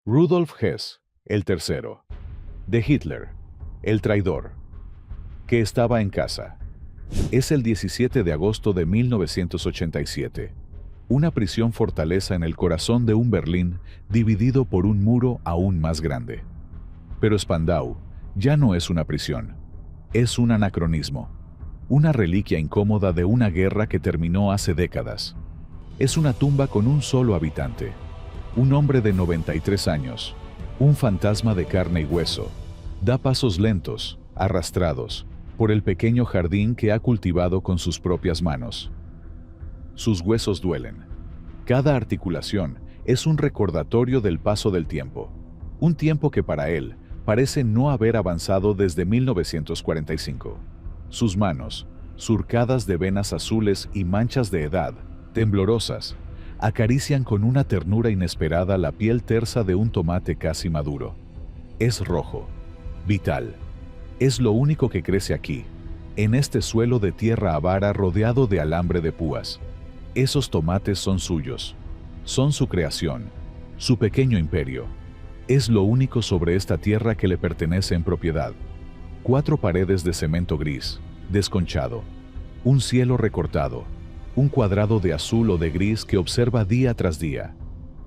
Rudolf Hess, el tercero. De Hitler, el traidor. Que estaba en casa. Es el 17 de agosto de 1987. Una prisión fortaleza en el corazón de un Berlín dividido por un muro aún más grande. Pero Spandau ya no es una prisión. Es un anacronismo. Una reliquia incómoda de una guerra que terminó hace décadas. Es una tumba con un solo habitante. Un hombre de 93 años. Un fantasma de carne y hueso. Da pasos lentos, arrastrados, por el pequeño jardín que ha cultivado con sus propias manos. Sus huesos duelen. Cada articulación es un recordatorio del paso del tiempo. Un tiempo que para él parece no haber avanzado desde 1945. Sus manos, surcadas de venas azules y manchas de edad, temblorosas, acarician con una ternura inesperada la piel tersa de un tomate casi maduro. Es rojo, vital. Es lo único que crece aquí, en este suelo de tierra avara rodeado de alambre de púas. Esos tomates son suyos. Son su creación, su pequeño imperio. Es lo único sobre esta tierra que le pertenece en propiedad. 4 paredes de cemento gris, desconchado. Un cielo recortado. Un cuadrado de azul o de gris que observa día tras día.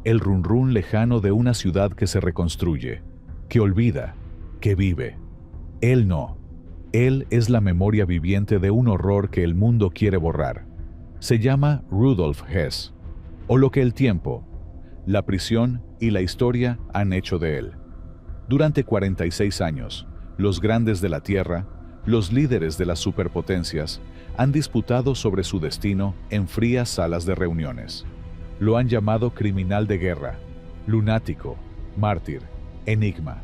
El run-run lejano de una ciudad que se reconstruye, que olvida, que vive. Él no. Él es la memoria viviente de un horror que el mundo quiere borrar. Se llama Rudolf Hess, o lo que el tiempo, la prisión y la historia han hecho de él. Durante 46 años, los grandes de la Tierra, los líderes de las superpotencias, han disputado sobre su destino en frías salas de reuniones. Lo han llamado criminal de guerra, lunático, mártir, enigma.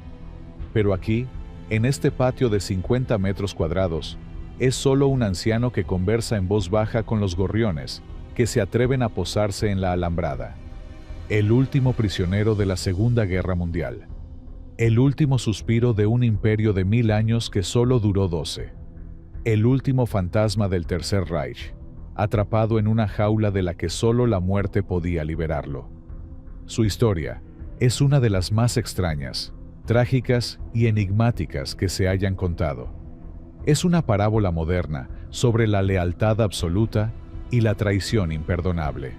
Pero aquí, en este patio de 50 metros cuadrados, es solo un anciano que conversa en voz baja con los gorriones que se atreven a posarse en la alambrada. El último prisionero de la Segunda Guerra Mundial. El último suspiro de un imperio de 1000 años que solo duró 12. El último fantasma del Tercer Reich, atrapado en una jaula de la que solo la muerte podía liberarlo. Su historia es una de las más extrañas, trágicas y enigmáticas que se hayan contado. Es una parábola moderna sobre la lealtad absoluta y la traición imperdonable.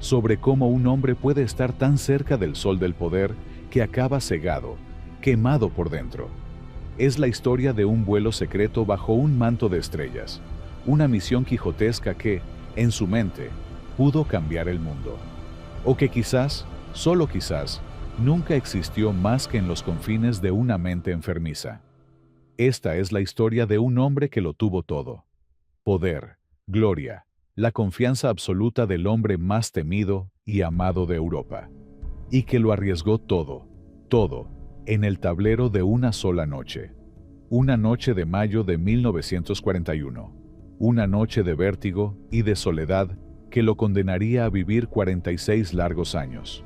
Sobre cómo un hombre puede estar tan cerca del sol del poder que acaba cegado, quemado por dentro. Es la historia de un vuelo secreto bajo un manto de estrellas, una misión quijotesca que, en su mente, pudo cambiar el mundo. O que quizás, solo quizás, nunca existió más que en los confines de una mente enfermiza. Esta es la historia de un hombre que lo tuvo todo. Poder, gloria, la confianza absoluta del hombre más temido y amado de Europa. Y que lo arriesgó todo, todo, en el tablero de una sola noche. Una noche de mayo de 1941. Una noche de vértigo y de soledad que lo condenaría a vivir 46 largos años.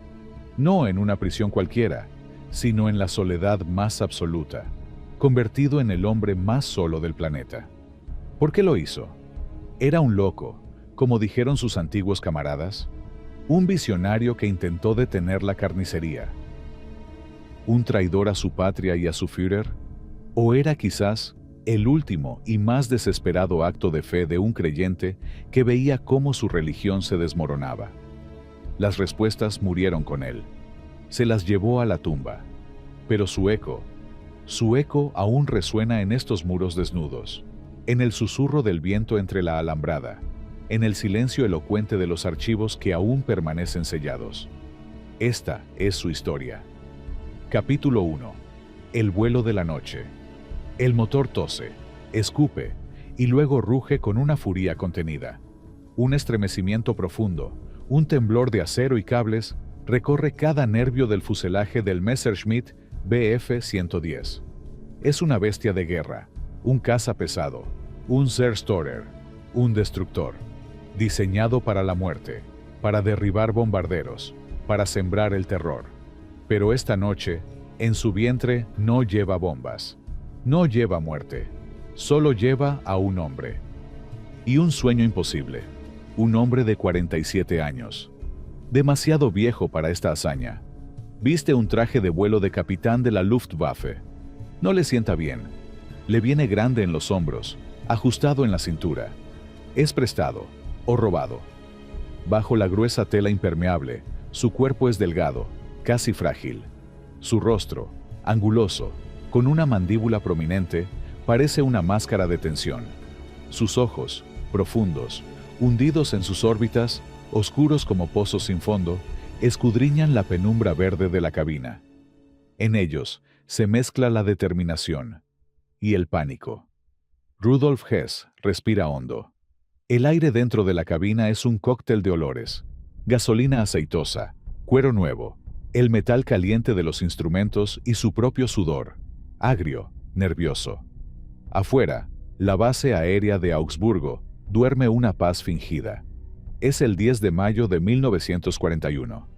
No en una prisión cualquiera, sino en la soledad más absoluta, convertido en el hombre más solo del planeta. ¿Por qué lo hizo? Era un loco, como dijeron sus antiguos camaradas, un visionario que intentó detener la carnicería. ¿Un traidor a su patria y a su Führer? ¿O era quizás el último y más desesperado acto de fe de un creyente que veía cómo su religión se desmoronaba? Las respuestas murieron con él. Se las llevó a la tumba. Pero su eco aún resuena en estos muros desnudos, en el susurro del viento entre la alambrada, en el silencio elocuente de los archivos que aún permanecen sellados. Esta es su historia. Capítulo 1. El vuelo de la noche. El motor tose, escupe y luego ruge con una furia contenida. Un estremecimiento profundo, un temblor de acero y cables recorre cada nervio del fuselaje del Messerschmitt Bf-110. Es una bestia de guerra, un caza pesado, un Zerstörer, un destructor, diseñado para la muerte, para derribar bombarderos, para sembrar el terror. Pero esta noche, en su vientre no lleva bombas, no lleva muerte, solo lleva a un hombre. Y un sueño imposible, un hombre de 47 años, demasiado viejo para esta hazaña, Viste un traje de vuelo de capitán de la Luftwaffe. No le sienta bien. Le viene grande en los hombros, ajustado en la cintura. Es prestado o robado. Bajo la gruesa tela impermeable, su cuerpo es delgado, casi frágil. Su rostro, anguloso, con una mandíbula prominente, parece una máscara de tensión. Sus ojos, profundos, hundidos en sus órbitas, oscuros como pozos sin fondo, escudriñan la penumbra verde de la cabina. En ellos se mezcla la determinación y el pánico. Rudolf Hess respira hondo. El aire dentro de la cabina es un cóctel de olores: gasolina aceitosa, cuero nuevo, el metal caliente de los instrumentos y su propio sudor, agrio, nervioso. Afuera, la base aérea de Augsburgo duerme una paz fingida. Es el 10 de mayo de 1941.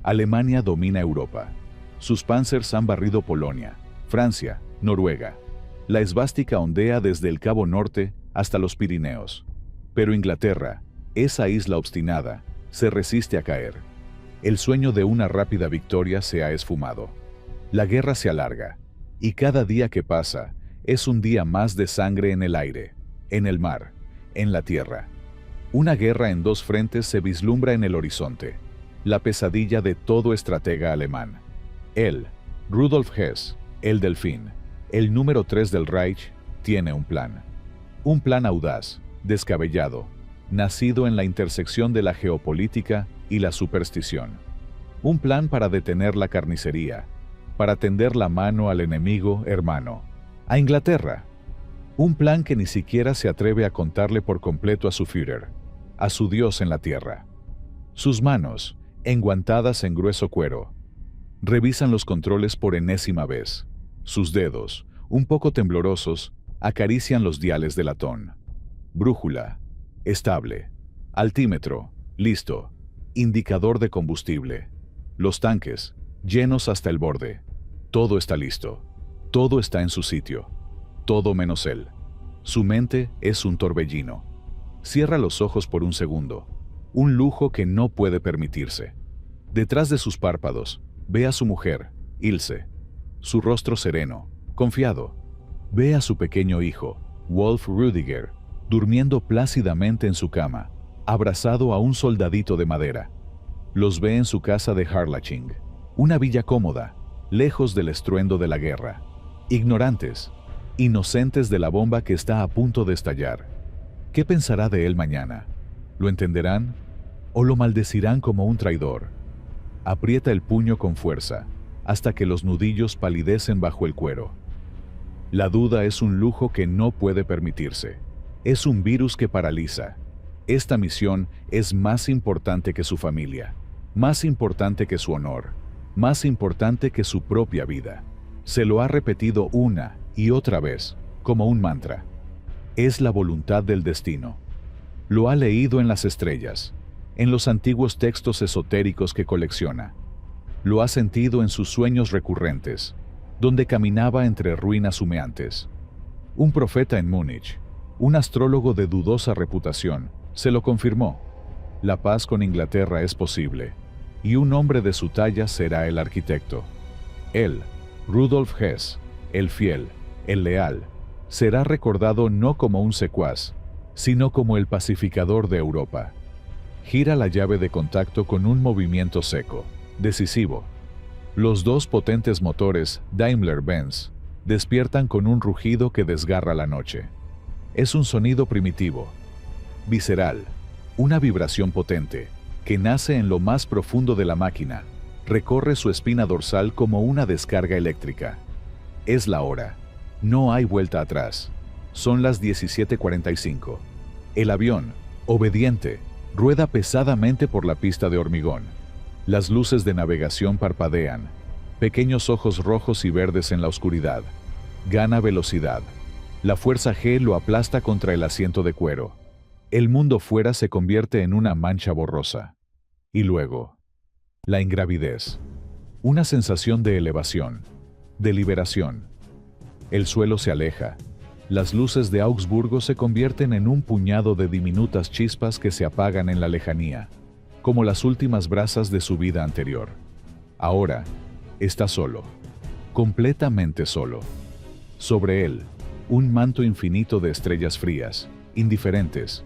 Alemania domina Europa. Sus Panzers han barrido Polonia, Francia, Noruega. La esvástica ondea desde el Cabo Norte hasta los Pirineos. Pero Inglaterra, esa isla obstinada, se resiste a caer. El sueño de una rápida victoria se ha esfumado. La guerra se alarga, y cada día que pasa es un día más de sangre en el aire, en el mar, en la tierra. Una guerra en dos frentes se vislumbra en el horizonte, la pesadilla de todo estratega alemán. Él, Rudolf Hess, el Delfín, el número 3 del Reich, tiene un plan. Un plan audaz, descabellado, nacido en la intersección de la geopolítica y la superstición. Un plan para detener la carnicería, para tender la mano al enemigo hermano, a Inglaterra. Un plan que ni siquiera se atreve a contarle por completo a su Führer, a su Dios en la tierra. Sus manos, enguantadas en grueso cuero, revisan los controles por enésima vez. Sus dedos, un poco temblorosos, acarician los diales de latón. Brújula, estable. Altímetro, listo. Indicador de combustible. Los tanques, llenos hasta el borde. Todo está listo. Todo está en su sitio. Todo menos él. Su mente es un torbellino. Cierra los ojos por un segundo. Un lujo que no puede permitirse. Detrás de sus párpados, ve a su mujer, Ilse. Su rostro sereno, confiado. Ve a su pequeño hijo, Wolf Rüdiger, durmiendo plácidamente en su cama, abrazado a un soldadito de madera. Los ve en su casa de Harlaching, una villa cómoda, lejos del estruendo de la guerra. Ignorantes, inocentes de la bomba que está a punto de estallar. ¿Qué pensará de él mañana? ¿Lo entenderán? ¿O lo maldecirán como un traidor? Aprieta el puño con fuerza, hasta que los nudillos palidecen bajo el cuero. La duda es un lujo que no puede permitirse. Es un virus que paraliza. Esta misión es más importante que su familia, más importante que su honor, más importante que su propia vida. Se lo ha repetido una y otra vez, como un mantra. Es la voluntad del destino. Lo ha leído en las estrellas, en los antiguos textos esotéricos que colecciona. Lo ha sentido en sus sueños recurrentes, donde caminaba entre ruinas humeantes. Un profeta en Múnich, un astrólogo de dudosa reputación, se lo confirmó. La paz con Inglaterra es posible, y un hombre de su talla será el arquitecto. Él, Rudolf Hess, el fiel, el leal, será recordado no como un secuaz, sino como el pacificador de Europa. Gira la llave de contacto con un movimiento seco, decisivo. Los dos potentes motores Daimler-Benz despiertan con un rugido que desgarra la noche. Es un sonido primitivo, visceral, una vibración potente, que nace en lo más profundo de la máquina, recorre su espina dorsal como una descarga eléctrica. Es la hora. No hay vuelta atrás. Son las 17:45. El avión, obediente, rueda pesadamente por la pista de hormigón. Las luces de navegación parpadean, pequeños ojos rojos y verdes en la oscuridad. Gana velocidad. La fuerza G lo aplasta contra el asiento de cuero. El mundo fuera se convierte en una mancha borrosa. Y luego, la ingravidez. Una sensación de elevación, de liberación. El suelo se aleja. Las luces de Augsburgo se convierten en un puñado de diminutas chispas que se apagan en la lejanía, como las últimas brasas de su vida anterior. Ahora, está solo, completamente solo. Sobre él, un manto infinito de estrellas frías, indiferentes.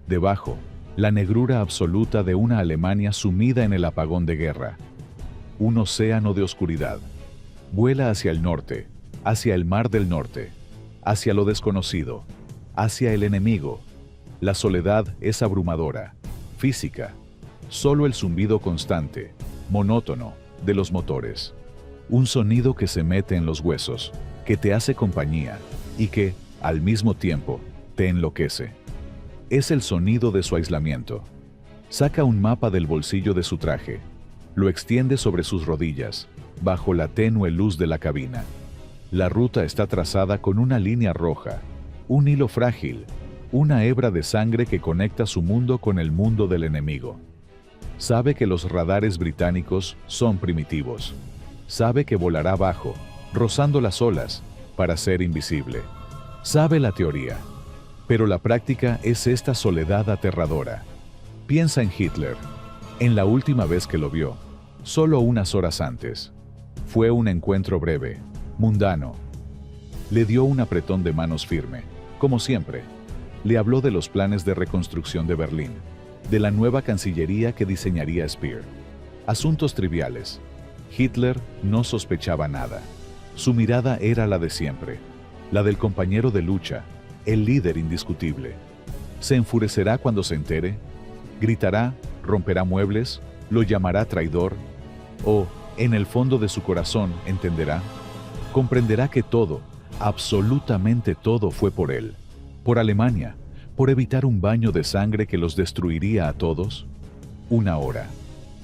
Debajo, la negrura absoluta de una Alemania sumida en el apagón de guerra. Un océano de oscuridad. Vuela hacia el norte, hacia el mar del norte, hacia lo desconocido, hacia el enemigo. La soledad es abrumadora, física. Solo el zumbido constante, monótono, de los motores. Un sonido que se mete en los huesos, que te hace compañía y que, al mismo tiempo, te enloquece. Es el sonido de su aislamiento. Saca un mapa del bolsillo de su traje, lo extiende sobre sus rodillas, bajo la tenue luz de la cabina. La ruta está trazada con una línea roja, un hilo frágil, una hebra de sangre que conecta su mundo con el mundo del enemigo. Sabe que los radares británicos son primitivos. Sabe que volará bajo, rozando las olas, para ser invisible. Sabe la teoría, pero la práctica es esta soledad aterradora. Piensa en Hitler, en la última vez que lo vio, solo unas horas antes. Fue un encuentro breve, mundano. Le dio un apretón de manos firme, como siempre. Le habló de los planes de reconstrucción de Berlín, de la nueva cancillería que diseñaría Speer. Asuntos triviales. Hitler no sospechaba nada. Su mirada era la de siempre, la del compañero de lucha, el líder indiscutible. ¿Se enfurecerá cuando se entere? ¿Gritará, romperá muebles, lo llamará traidor? ¿O, en el fondo de su corazón, entenderá? ¿Comprenderá que todo, absolutamente todo fue por él, por Alemania, por evitar un baño de sangre que los destruiría a todos? 1 hora,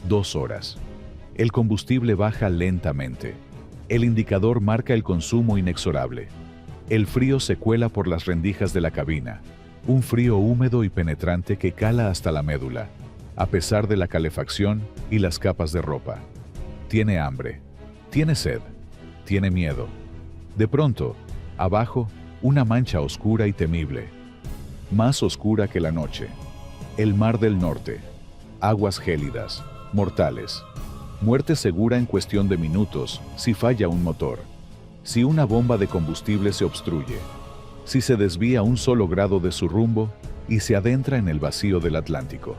2 horas. El combustible baja lentamente. El indicador marca el consumo inexorable. El frío se cuela por las rendijas de la cabina, un frío húmedo y penetrante que cala hasta la médula, a pesar de la calefacción y las capas de ropa. Tiene hambre, tiene sed, tiene miedo. De pronto, abajo, una mancha oscura y temible, más oscura que la noche. El mar del norte, aguas gélidas, mortales. Muerte segura en cuestión de minutos si falla un motor, si una bomba de combustible se obstruye, si se desvía un solo grado de su rumbo y se adentra en el vacío del Atlántico.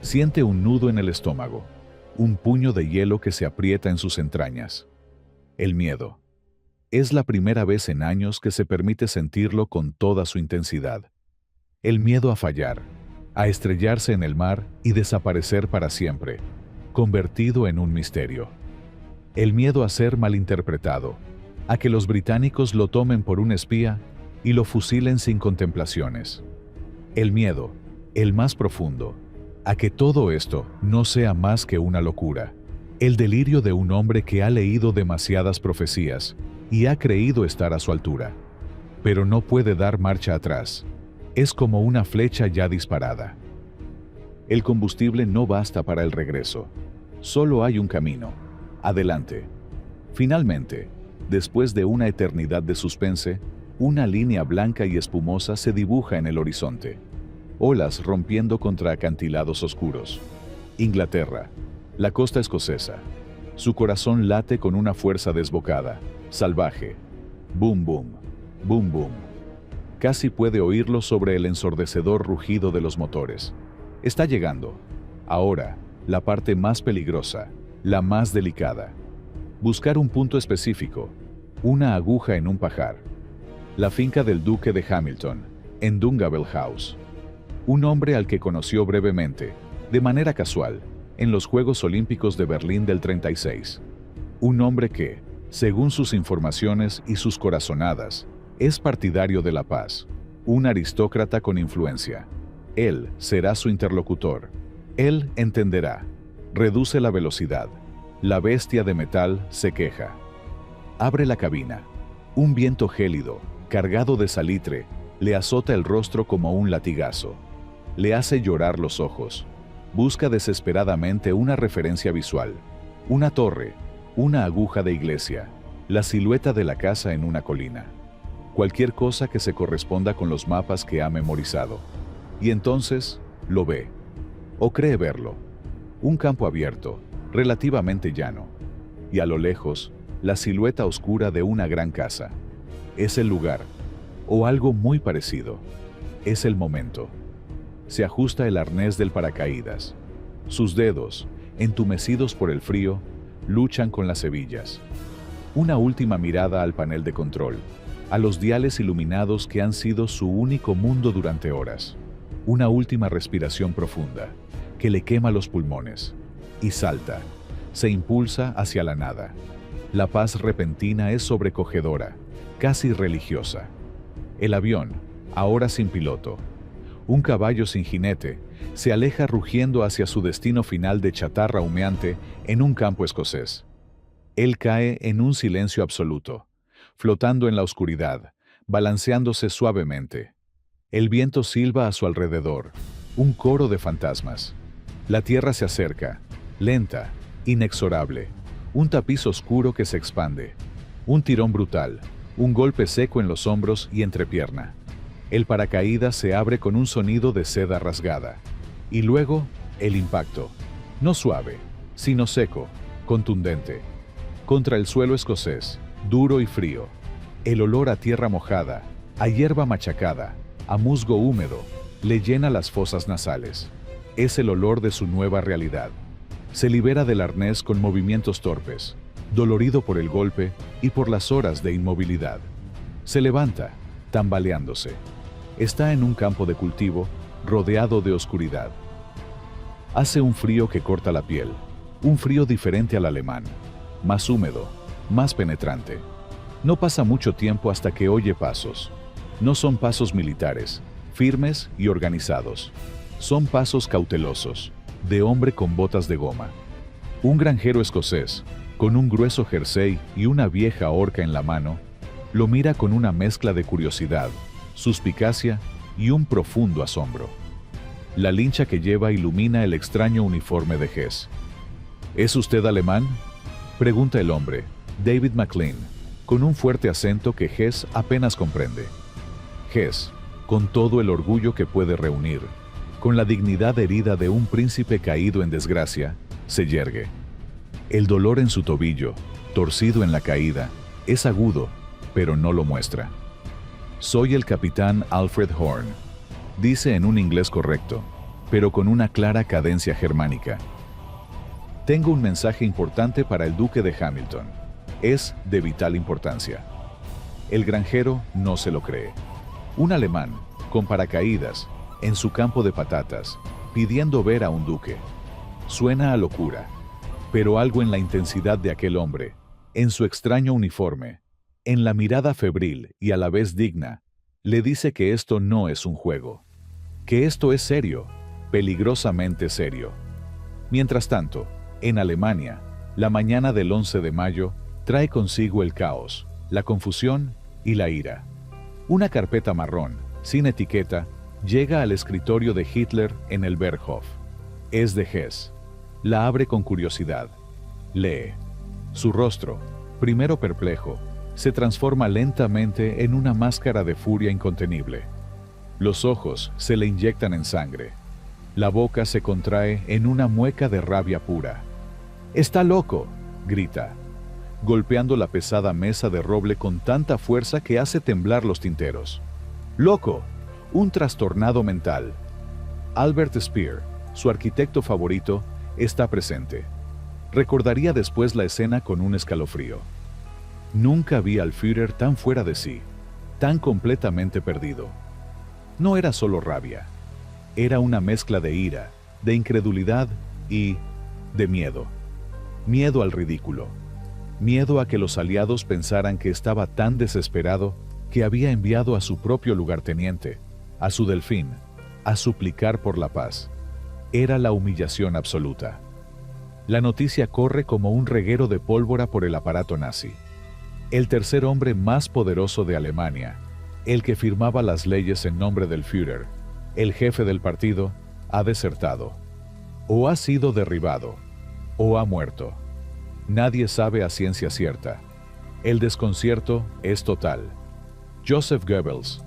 Siente un nudo en el estómago, un puño de hielo que se aprieta en sus entrañas. El miedo. Es la primera vez en años que se permite sentirlo con toda su intensidad. El miedo a fallar, a estrellarse en el mar y desaparecer para siempre, convertido en un misterio. El miedo a ser malinterpretado, a que los británicos lo tomen por un espía y lo fusilen sin contemplaciones. El miedo, el más profundo, a que todo esto no sea más que una locura, el delirio de un hombre que ha leído demasiadas profecías y ha creído estar a su altura, pero no puede dar marcha atrás. Es como una flecha ya disparada. El combustible no basta para el regreso. Solo hay un camino. Adelante. Finalmente, después de una eternidad de suspense, una línea blanca y espumosa se dibuja en el horizonte. Olas rompiendo contra acantilados oscuros. Inglaterra. La costa escocesa. Su corazón late con una fuerza desbocada, salvaje. Boom, boom. Boom, boom. Casi puede oírlo sobre el ensordecedor rugido de los motores. Está llegando. Ahora, la parte más peligrosa, la más delicada. Buscar un punto específico, una aguja en un pajar. La finca del duque de Hamilton, en Dungavel House. Un hombre al que conoció brevemente, de manera casual, en los Juegos Olímpicos de Berlín del 36. Un hombre que, según sus informaciones y sus corazonadas, es partidario de la paz, un aristócrata con influencia. Él será su interlocutor. Él entenderá. Reduce la velocidad. La bestia de metal se queja. Abre la cabina. Un viento gélido, cargado de salitre, le azota el rostro como un latigazo. Le hace llorar los ojos. Busca desesperadamente una referencia visual. Una torre, una aguja de iglesia, la silueta de la casa en una colina. Cualquier cosa que se corresponda con los mapas que ha memorizado. Y entonces, lo ve. O cree verlo. Un campo abierto, relativamente llano, y a lo lejos, la silueta oscura de una gran casa. Es el lugar, o algo muy parecido. Es el momento. Se ajusta el arnés del paracaídas. Sus dedos, entumecidos por el frío, luchan con las hebillas. Una última mirada al panel de control, a los diales iluminados que han sido su único mundo durante horas. Una última respiración profunda, que le quema los pulmones. Y salta, se impulsa hacia la nada. La paz repentina es sobrecogedora, casi religiosa. El avión, ahora sin piloto, un caballo sin jinete, se aleja rugiendo hacia su destino final de chatarra humeante en un campo escocés. Él cae en un silencio absoluto, flotando en la oscuridad, balanceándose suavemente. El viento silba a su alrededor, un coro de fantasmas. La tierra se acerca, lenta, inexorable, un tapiz oscuro que se expande, un tirón brutal, un golpe seco en los hombros y entrepierna. El paracaídas se abre con un sonido de seda rasgada. Y luego, el impacto, no suave, sino seco, contundente, contra el suelo escocés, duro y frío. El olor a tierra mojada, a hierba machacada, a musgo húmedo, le llena las fosas nasales. Es el olor de su nueva realidad. Se libera del arnés con movimientos torpes, dolorido por el golpe y por las horas de inmovilidad. Se levanta, tambaleándose. Está en un campo de cultivo, rodeado de oscuridad. Hace un frío que corta la piel, un frío diferente al alemán, más húmedo, más penetrante. No pasa mucho tiempo hasta que oye pasos. No son pasos militares, firmes y organizados. Son pasos cautelosos, de hombre con botas de goma. Un granjero escocés, con un grueso jersey y una vieja horca en la mano, lo mira con una mezcla de curiosidad, suspicacia y un profundo asombro. La lincha que lleva ilumina el extraño uniforme de Hess. ¿Es usted alemán?, pregunta el hombre, David McLean, con un fuerte acento que Hess apenas comprende. Hess, con todo el orgullo que puede reunir, con la dignidad herida de un príncipe caído en desgracia, se yergue. El dolor en su tobillo, torcido en la caída, es agudo, pero no lo muestra. Soy el capitán Alfred Horn, dice en un inglés correcto, pero con una clara cadencia germánica. Tengo un mensaje importante para el duque de Hamilton. Es de vital importancia. El granjero no se lo cree. Un alemán, con paracaídas, en su campo de patatas, pidiendo ver a un duque. Suena a locura, pero algo en la intensidad de aquel hombre, en su extraño uniforme, en la mirada febril y a la vez digna, le dice que esto no es un juego, que esto es serio, peligrosamente serio. Mientras tanto, en Alemania, la mañana del 11 de mayo trae consigo el caos, la confusión y la ira. Una carpeta marrón, sin etiqueta, llega al escritorio de Hitler en el Berghof. Es de Hess. La abre con curiosidad. Lee. Su rostro, primero perplejo, se transforma lentamente en una máscara de furia incontenible. Los ojos se le inyectan en sangre. La boca se contrae en una mueca de rabia pura. ¡Está loco!, grita, golpeando la pesada mesa de roble con tanta fuerza que hace temblar los tinteros. ¡Loco! Un trastornado mental. Albert Speer, su arquitecto favorito, está presente. Recordaría después la escena con un escalofrío. Nunca vi al Führer tan fuera de sí, tan completamente perdido. No era solo rabia. Era una mezcla de ira, de incredulidad y de miedo. Miedo al ridículo. Miedo a que los aliados pensaran que estaba tan desesperado que había enviado a su propio lugarteniente, a su delfín, a suplicar por la paz. Era la humillación absoluta. La noticia corre como un reguero de pólvora por el aparato nazi. El tercer hombre más poderoso de Alemania, el que firmaba las leyes en nombre del Führer, el jefe del partido, ha desertado. O ha sido derribado, o ha muerto. Nadie sabe a ciencia cierta. El desconcierto es total. Joseph Goebbels,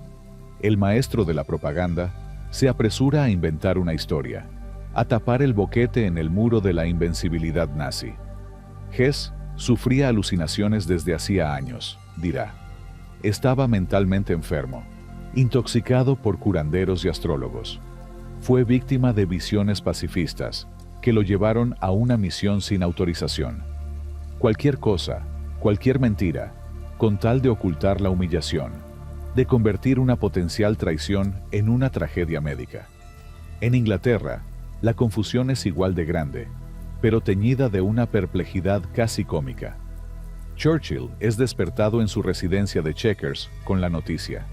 el maestro de la propaganda, se apresura a inventar una historia, a tapar el boquete en el muro de la invencibilidad nazi. Hess sufría alucinaciones desde hacía años, dirá. Estaba mentalmente enfermo, intoxicado por curanderos y astrólogos. Fue víctima de visiones pacifistas que lo llevaron a una misión sin autorización. Cualquier cosa, cualquier mentira, con tal de ocultar la humillación, de convertir una potencial traición en una tragedia médica. En Inglaterra, la confusión es igual de grande, pero teñida de una perplejidad casi cómica. Churchill es despertado en su residencia de Chequers con la noticia.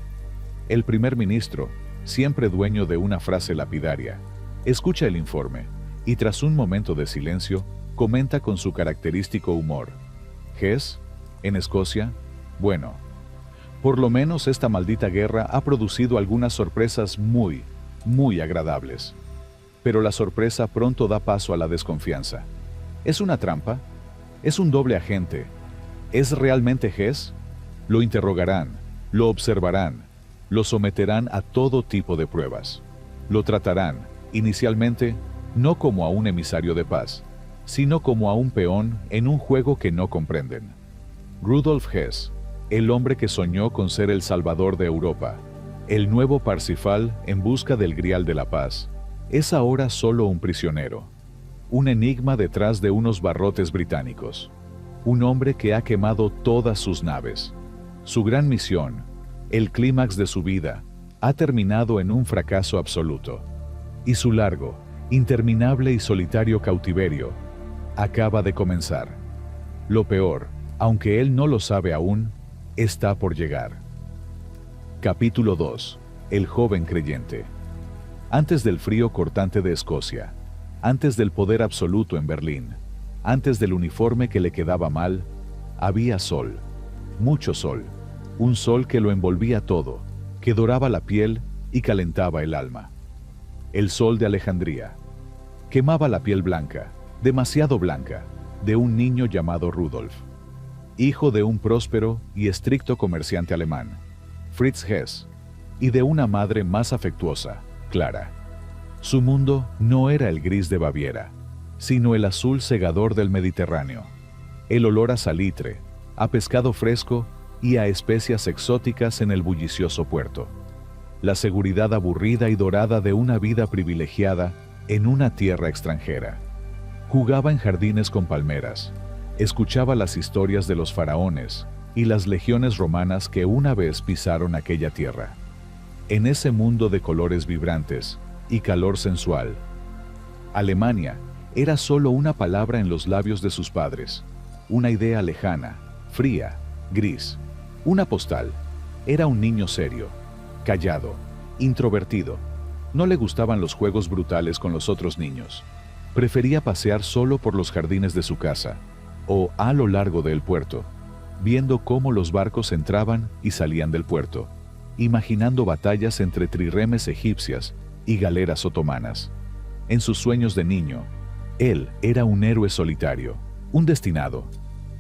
El primer ministro, siempre dueño de una frase lapidaria, escucha el informe y tras un momento de silencio, comenta con su característico humor. ¿Hess? ¿En Escocia? Bueno, por lo menos esta maldita guerra ha producido algunas sorpresas muy agradables. Pero la sorpresa pronto da paso a la desconfianza. ¿Es una trampa? ¿Es un doble agente? ¿Es realmente Hess? Lo interrogarán, lo observarán, lo someterán a todo tipo de pruebas. Lo tratarán, inicialmente, no como a un emisario de paz, sino como a un peón en un juego que no comprenden. Rudolf Hess, el hombre que soñó con ser el salvador de Europa, el nuevo Parsifal en busca del Grial de la Paz, es ahora solo un prisionero, un enigma detrás de unos barrotes británicos, un hombre que ha quemado todas sus naves. Su gran misión, el clímax de su vida, ha terminado en un fracaso absoluto, y su largo, interminable y solitario cautiverio acaba de comenzar. Lo peor, aunque él no lo sabe aún, está por llegar. Capítulo 2. El joven creyente. Antes del frío cortante de Escocia, antes del poder absoluto en Berlín, antes del uniforme que le quedaba mal, había sol, mucho sol, un sol que lo envolvía todo, que doraba la piel y calentaba el alma. El sol de Alejandría. Quemaba la piel blanca, demasiado blanca, de un niño llamado Rudolf, hijo de un próspero y estricto comerciante alemán, Fritz Hess, y de una madre más afectuosa, Clara. Su mundo no era el gris de Baviera, sino el azul cegador del Mediterráneo, el olor a salitre, a pescado fresco y a especias exóticas en el bullicioso puerto, la seguridad aburrida y dorada de una vida privilegiada en una tierra extranjera. Jugaba en jardines con palmeras, escuchaba las historias de los faraones y las legiones romanas que una vez pisaron aquella tierra. En ese mundo de colores vibrantes y calor sensual, Alemania era solo una palabra en los labios de sus padres, una idea lejana, fría, gris, una postal. Era un niño serio, callado, introvertido. No le gustaban los juegos brutales con los otros niños. Prefería pasear solo por los jardines de su casa, o a lo largo del puerto, viendo cómo los barcos entraban y salían del puerto, imaginando batallas entre trirremes egipcias y galeras otomanas. En sus sueños de niño, él era un héroe solitario, un destinado.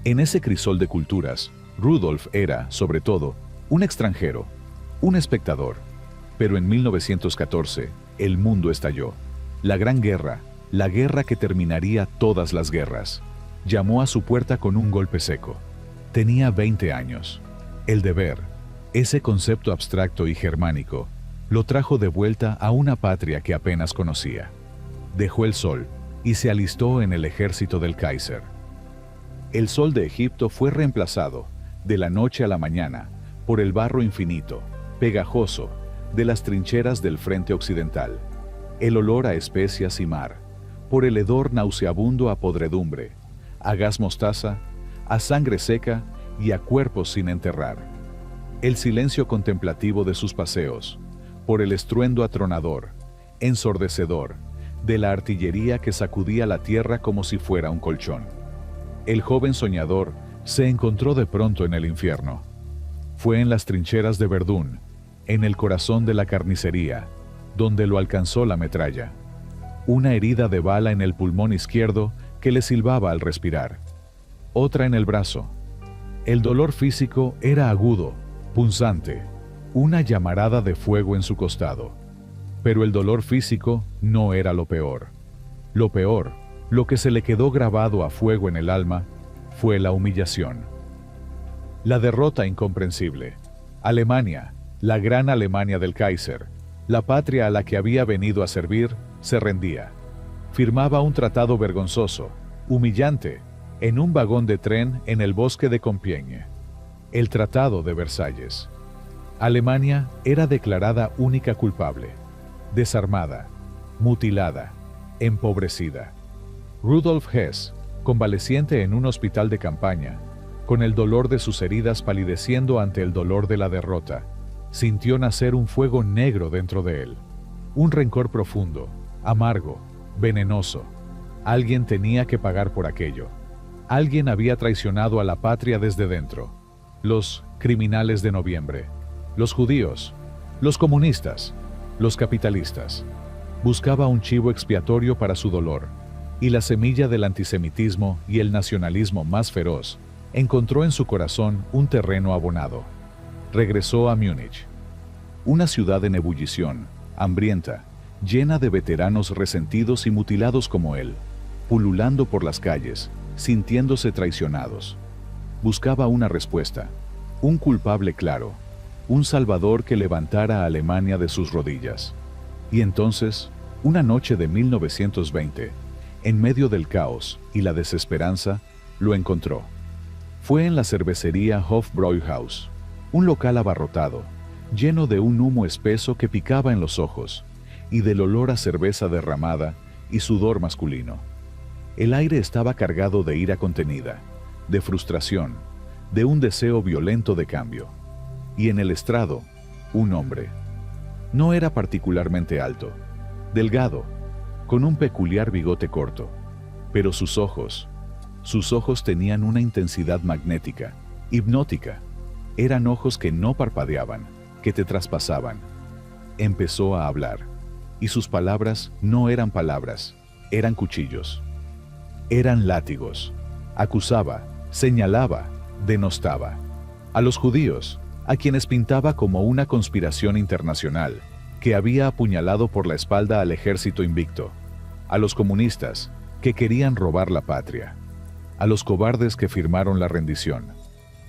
En ese crisol de culturas, Rudolf era, sobre todo, un extranjero, un espectador. Pero en 1914, el mundo estalló. La Gran Guerra, la guerra que terminaría todas las guerras, llamó a su puerta con un golpe seco. Tenía 20 años. El deber, ese concepto abstracto y germánico, lo trajo de vuelta a una patria que apenas conocía. Dejó el sol y se alistó en el ejército del Kaiser. El sol de Egipto fue reemplazado, de la noche a la mañana, por el barro infinito, pegajoso, de las trincheras del frente occidental, el olor a especias y mar, por el hedor nauseabundo a podredumbre, a gas mostaza, a sangre seca y a cuerpos sin enterrar. El silencio contemplativo de sus paseos, por el estruendo atronador, ensordecedor, de la artillería que sacudía la tierra como si fuera un colchón. El joven soñador se encontró de pronto en el infierno. Fue en las trincheras de Verdún, en el corazón de la carnicería, donde lo alcanzó la metralla. Una herida de bala en el pulmón izquierdo que le silbaba al respirar. Otra en el brazo. El dolor físico era agudo, punzante, una llamarada de fuego en su costado. Pero el dolor físico no era lo peor. Lo peor, lo que se le quedó grabado a fuego en el alma, fue la humillación. La derrota incomprensible. Alemania, la gran Alemania del Kaiser, la patria a la que había venido a servir, se rendía. Firmaba un tratado vergonzoso, humillante, en un vagón de tren en el bosque de Compiègne. El Tratado de Versalles. Alemania era declarada única culpable, desarmada, mutilada, empobrecida. Rudolf Hess, convaleciente en un hospital de campaña, con el dolor de sus heridas palideciendo ante el dolor de la derrota, sintió nacer un fuego negro dentro de él. Un rencor profundo, amargo, venenoso. Alguien tenía que pagar por aquello. Alguien había traicionado a la patria desde dentro. Los criminales de noviembre, los judíos, los comunistas, los capitalistas. Buscaba un chivo expiatorio para su dolor, y la semilla del antisemitismo y el nacionalismo más feroz encontró en su corazón un terreno abonado. Regresó a Múnich, una ciudad en ebullición, hambrienta, llena de veteranos resentidos y mutilados como él, pululando por las calles, sintiéndose traicionados. Buscaba una respuesta, un culpable claro, un salvador que levantara a Alemania de sus rodillas. Y entonces, una noche de 1920, en medio del caos y la desesperanza, lo encontró. Fue en la cervecería Hofbräuhaus, un local abarrotado, lleno de un humo espeso que picaba en los ojos, y del olor a cerveza derramada y sudor masculino. El aire estaba cargado de ira contenida, de frustración, de un deseo violento de cambio. Y en el estrado, un hombre. No era particularmente alto, delgado, con un peculiar bigote corto, pero sus ojos tenían una intensidad magnética, hipnótica. Eran ojos que no parpadeaban, que te traspasaban. Empezó a hablar, y sus palabras no eran palabras, eran cuchillos. Eran látigos. Acusaba, señalaba, denostaba. A los judíos, a quienes pintaba como una conspiración internacional, que había apuñalado por la espalda al ejército invicto. A los comunistas, que querían robar la patria. A los cobardes que firmaron la rendición.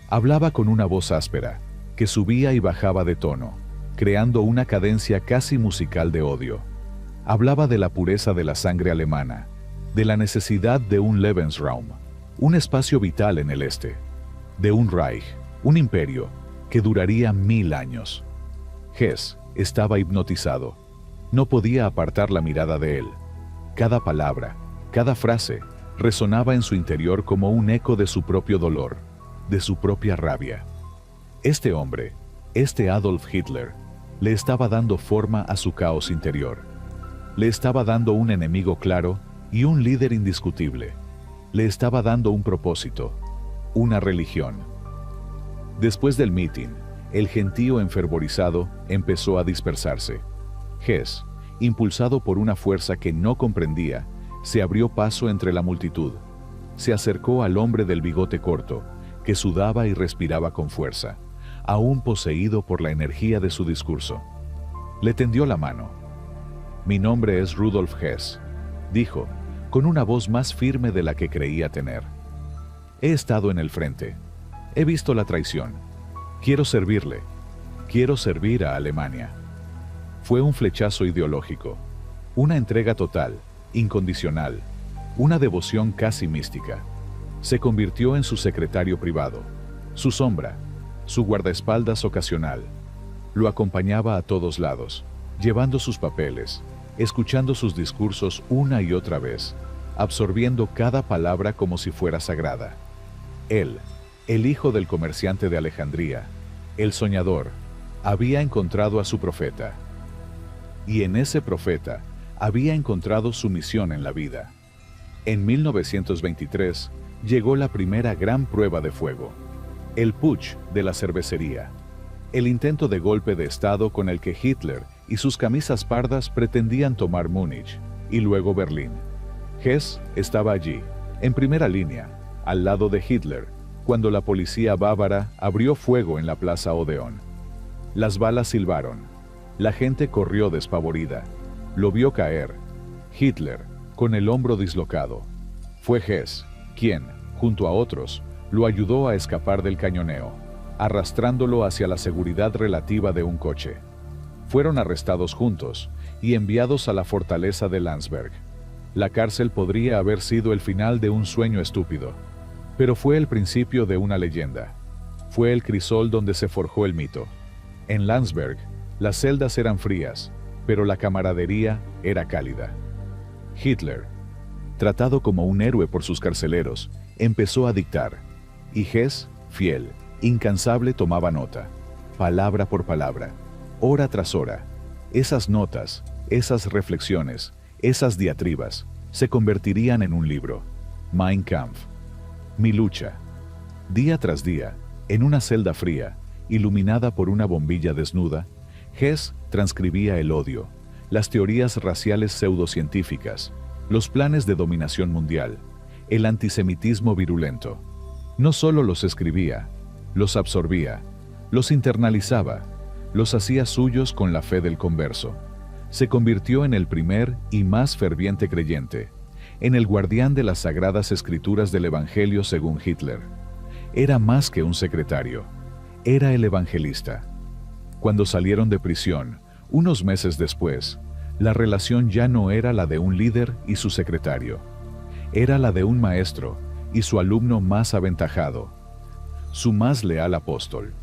Hablaba con una voz áspera, que subía y bajaba de tono, creando una cadencia casi musical de odio. Hablaba de la pureza de la sangre alemana, de la necesidad de un Lebensraum, un espacio vital en el este, de un Reich, un imperio, que duraría 1000 años. Hess estaba hipnotizado. No podía apartar la mirada de él. Cada palabra, cada frase, resonaba en su interior como un eco de su propio dolor, de su propia rabia. Este hombre, este Adolf Hitler, le estaba dando forma a su caos interior. Le estaba dando un enemigo claro y un líder indiscutible. Le estaba dando un propósito, una religión. Después del mitin, el gentío enfervorizado empezó a dispersarse. Hess, impulsado por una fuerza que no comprendía, se abrió paso entre la multitud. Se acercó al hombre del bigote corto, que sudaba y respiraba con fuerza, aún poseído por la energía de su discurso. Le tendió la mano. «Mi nombre es Rudolf Hess», dijo, con una voz más firme de la que creía tener. «He estado en el frente. He visto la traición. Quiero servirle. Quiero servir a Alemania». Fue un flechazo ideológico, una entrega total, incondicional, una devoción casi mística. Se convirtió en su secretario privado, su sombra, su guardaespaldas ocasional. Lo acompañaba a todos lados, llevando sus papeles, escuchando sus discursos una y otra vez, absorbiendo cada palabra como si fuera sagrada. Él, el hijo del comerciante de Alejandría, el soñador, había encontrado a su profeta. Y en ese profeta había encontrado su misión en la vida. En 1923 llegó la primera gran prueba de fuego, el putsch de la cervecería, el intento de golpe de Estado con el que Hitler y sus camisas pardas pretendían tomar Múnich y luego Berlín. Hess estaba allí, en primera línea, al lado de Hitler, cuando la policía bávara abrió fuego en la Plaza Odeón. Las balas silbaron. La gente corrió despavorida. Lo vio caer. Hitler, con el hombro dislocado. Fue Hess quien, junto a otros, lo ayudó a escapar del cañoneo, arrastrándolo hacia la seguridad relativa de un coche. Fueron arrestados juntos y enviados a la fortaleza de Landsberg. La cárcel podría haber sido el final de un sueño estúpido, pero fue el principio de una leyenda. Fue el crisol donde se forjó el mito. En Landsberg, las celdas eran frías, pero la camaradería era cálida. Hitler, tratado como un héroe por sus carceleros, empezó a dictar, y Hess, fiel, incansable, tomaba nota, palabra por palabra, hora tras hora. Esas notas, esas reflexiones, esas diatribas, se convertirían en un libro, Mein Kampf, mi lucha. Día tras día, en una celda fría, iluminada por una bombilla desnuda, Hess transcribía el odio, las teorías raciales pseudocientíficas, los planes de dominación mundial, el antisemitismo virulento. No solo los escribía, los absorbía, los internalizaba, los hacía suyos con la fe del converso. Se convirtió en el primer y más ferviente creyente, en el guardián de las sagradas escrituras del Evangelio según Hitler. Era más que un secretario, era el evangelista. Cuando salieron de prisión, unos meses después, la relación ya no era la de un líder y su secretario. Era la de un maestro y su alumno más aventajado, su más leal apóstol.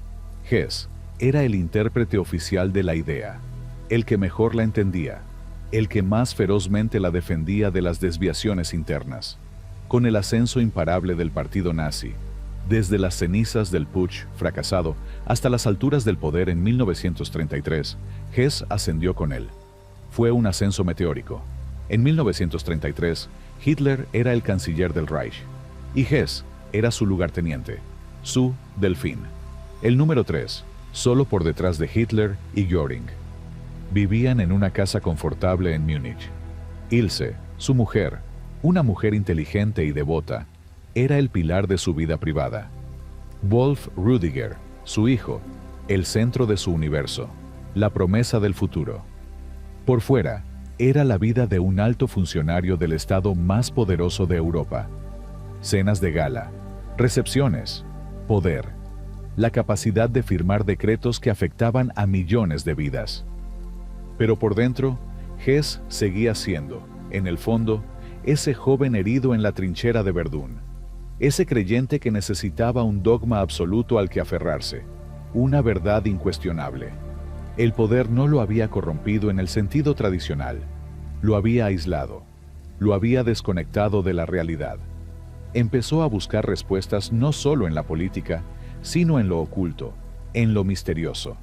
Hess era el intérprete oficial de la idea, el que mejor la entendía, el que más ferozmente la defendía de las desviaciones internas. Con el ascenso imparable del partido nazi, desde las cenizas del Putsch fracasado hasta las alturas del poder en 1933, Hess ascendió con él. Fue un ascenso meteórico. En 1933, Hitler era el canciller del Reich, y Hess era su lugarteniente, su delfín, el número 3, solo por detrás de Hitler y Göring. Vivían en una casa confortable en Múnich. Ilse, su mujer, una mujer inteligente y devota, era el pilar de su vida privada. Wolf Rüdiger, su hijo, el centro de su universo, la promesa del futuro. Por fuera, era la vida de un alto funcionario del Estado más poderoso de Europa. Cenas de gala, recepciones, poder, la capacidad de firmar decretos que afectaban a millones de vidas. Pero por dentro, Hess seguía siendo, en el fondo, ese joven herido en la trinchera de Verdún, ese creyente que necesitaba un dogma absoluto al que aferrarse, una verdad incuestionable. El poder no lo había corrompido en el sentido tradicional, lo había aislado, lo había desconectado de la realidad. Empezó a buscar respuestas no solo en la política, sino en lo oculto, en lo misterioso,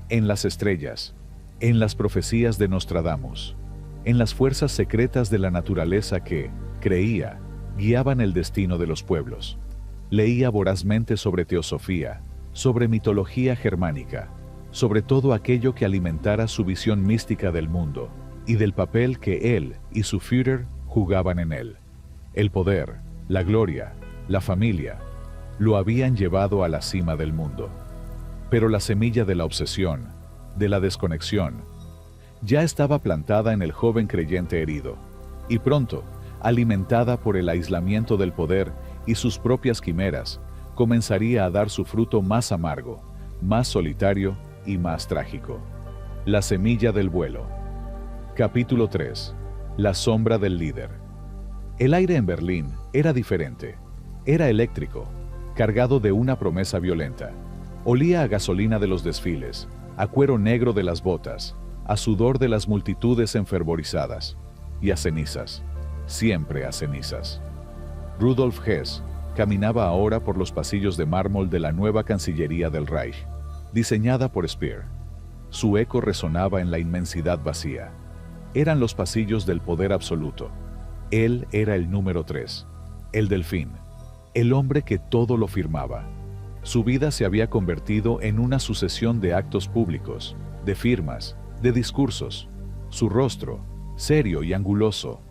en las estrellas, en las profecías de Nostradamus, en las fuerzas secretas de la naturaleza que, creía, guiaban el destino de los pueblos. Leía vorazmente sobre teosofía, sobre mitología germánica, sobre todo aquello que alimentara su visión mística del mundo y del papel que él y su Führer jugaban en él. El poder, la gloria, la familia, lo habían llevado a la cima del mundo. Pero la semilla de la obsesión, de la desconexión, ya estaba plantada en el joven creyente herido, y pronto, alimentada por el aislamiento del poder y sus propias quimeras, comenzaría a dar su fruto más amargo, más solitario y más trágico. La semilla del vuelo. Capítulo 3. La sombra del líder. El aire en Berlín era diferente. Era eléctrico, cargado de una promesa violenta. Olía a gasolina de los desfiles, a cuero negro de las botas, a sudor de las multitudes enfervorizadas, y a cenizas, siempre a cenizas. Rudolf Hess caminaba ahora por los pasillos de mármol de la nueva Cancillería del Reich, diseñada por Speer. Su eco resonaba en la inmensidad vacía. Eran los pasillos del poder absoluto. Él era el número 3, el delfín, el hombre que todo lo firmaba. Su vida se había convertido en una sucesión de actos públicos, de firmas, de discursos. Su rostro, serio y anguloso,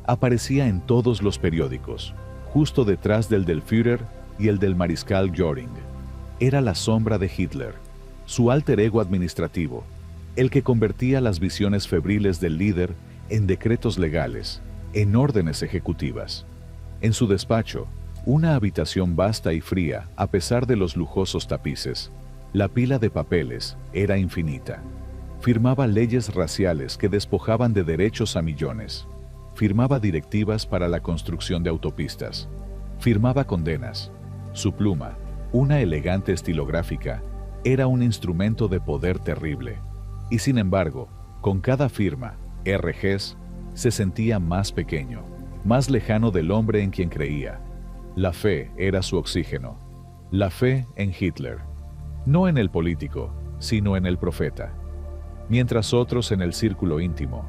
aparecía en todos los periódicos, justo detrás del Führer y el del mariscal Göring. Era la sombra de Hitler, su alter ego administrativo, el que convertía las visiones febriles del líder en decretos legales, en órdenes ejecutivas. En su despacho, una habitación vasta y fría, a pesar de los lujosos tapices, la pila de papeles era infinita. Firmaba leyes raciales que despojaban de derechos a millones. Firmaba directivas para la construcción de autopistas. Firmaba condenas. Su pluma, una elegante estilográfica, era un instrumento de poder terrible. Y sin embargo, con cada firma, R. Hess se sentía más pequeño, más lejano del hombre en quien creía. La fe era su oxígeno. La fe en Hitler. No en el político, sino en el profeta. Mientras otros en el círculo íntimo,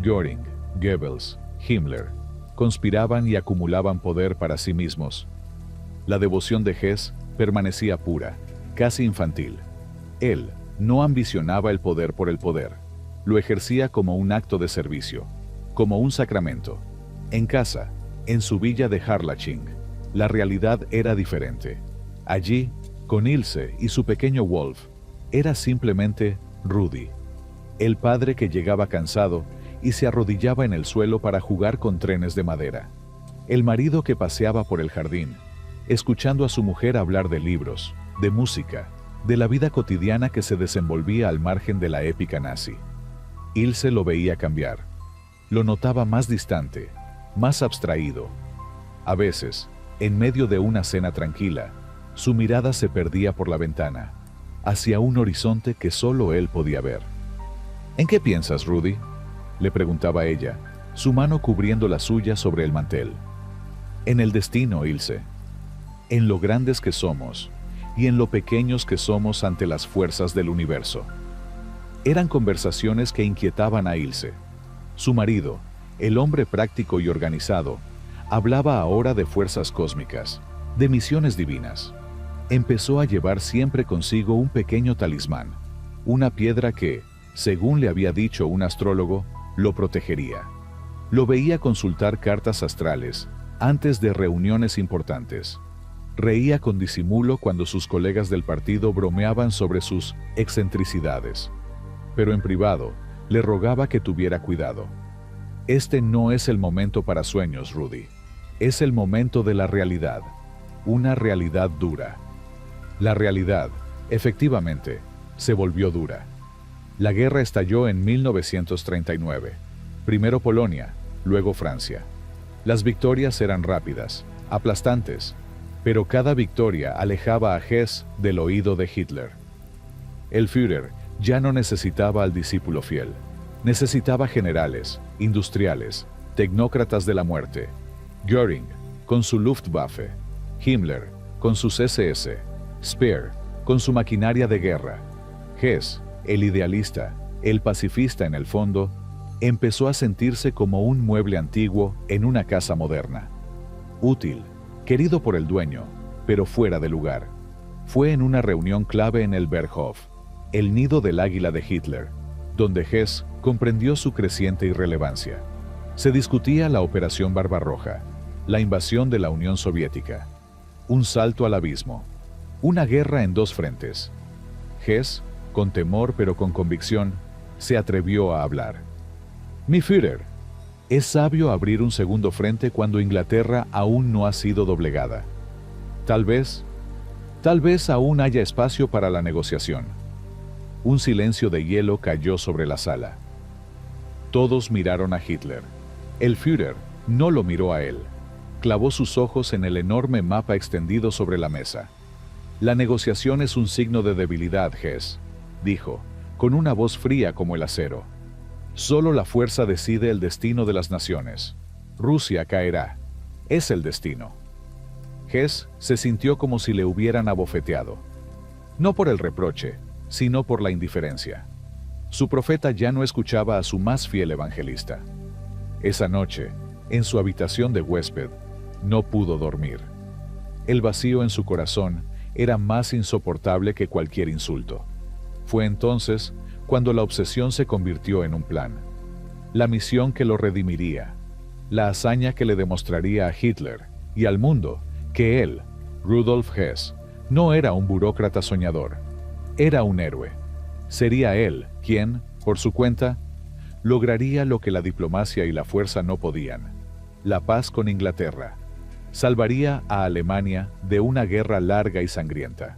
Göring, Goebbels, Himmler, conspiraban y acumulaban poder para sí mismos, la devoción de Hess permanecía pura, casi infantil. Él no ambicionaba el poder por el poder, lo ejercía como un acto de servicio, como un sacramento. En casa, en su villa de Harlaching, la realidad era diferente. Allí, con Ilse y su pequeño Wolf, era simplemente Rudy, el padre que llegaba cansado y se arrodillaba en el suelo para jugar con trenes de madera, el marido que paseaba por el jardín, escuchando a su mujer hablar de libros, de música, de la vida cotidiana que se desenvolvía al margen de la épica nazi. Ilse lo veía cambiar. Lo notaba más distante, más abstraído. A veces, en medio de una cena tranquila, su mirada se perdía por la ventana, hacia un horizonte que solo él podía ver. ¿En qué piensas, Rudy?, le preguntaba ella, su mano cubriendo la suya sobre el mantel. En el destino, Ilse. En lo grandes que somos y en lo pequeños que somos ante las fuerzas del universo. Eran conversaciones que inquietaban a Ilse. Su marido, el hombre práctico y organizado, hablaba ahora de fuerzas cósmicas, de misiones divinas. Empezó a llevar siempre consigo un pequeño talismán, una piedra que, según le había dicho un astrólogo, lo protegería. Lo veía consultar cartas astrales antes de reuniones importantes. Reía con disimulo cuando sus colegas del partido bromeaban sobre sus excentricidades. Pero en privado, le rogaba que tuviera cuidado. Este no es el momento para sueños, Rudy. Es el momento de la realidad. Una realidad dura. La realidad, efectivamente, se volvió dura. La guerra estalló en 1939. Primero Polonia, luego Francia. Las victorias eran rápidas, aplastantes, pero cada victoria alejaba a Hess del oído de Hitler. El Führer ya no necesitaba al discípulo fiel. Necesitaba generales, industriales, tecnócratas de la muerte. Göring, con su Luftwaffe. Himmler, con sus SS. Speer, con su maquinaria de guerra. Hess, el idealista, el pacifista en el fondo, empezó a sentirse como un mueble antiguo en una casa moderna. Útil, querido por el dueño, pero fuera de lugar. Fue en una reunión clave en el Berghof, el nido del águila de Hitler, donde Hess comprendió su creciente irrelevancia. Se discutía la Operación Barbarroja, la invasión de la Unión Soviética, un salto al abismo, una guerra en dos frentes. Hess, con temor pero con convicción, se atrevió a hablar. Mi Führer, es sabio abrir un segundo frente cuando Inglaterra aún no ha sido doblegada. Tal vez aún haya espacio para la negociación. Un silencio de hielo cayó sobre la sala. Todos miraron a Hitler. El Führer no lo miró a él. Clavó sus ojos en el enorme mapa extendido sobre la mesa. La negociación es un signo de debilidad, Hess, dijo, con una voz fría como el acero. Solo la fuerza decide el destino de las naciones. Rusia caerá. Es el destino. Hess se sintió como si le hubieran abofeteado. No por el reproche, sino por la indiferencia. Su profeta ya no escuchaba a su más fiel evangelista. Esa noche, en su habitación de huésped, no pudo dormir. El vacío en su corazón era más insoportable que cualquier insulto. Fue entonces cuando la obsesión se convirtió en un plan. La misión que lo redimiría. La hazaña que le demostraría a Hitler y al mundo que él, Rudolf Hess, no era un burócrata soñador. Era un héroe. Sería él quien, por su cuenta, lograría lo que la diplomacia y la fuerza no podían. la paz con Inglaterra. Salvaría a Alemania de una guerra larga y sangrienta.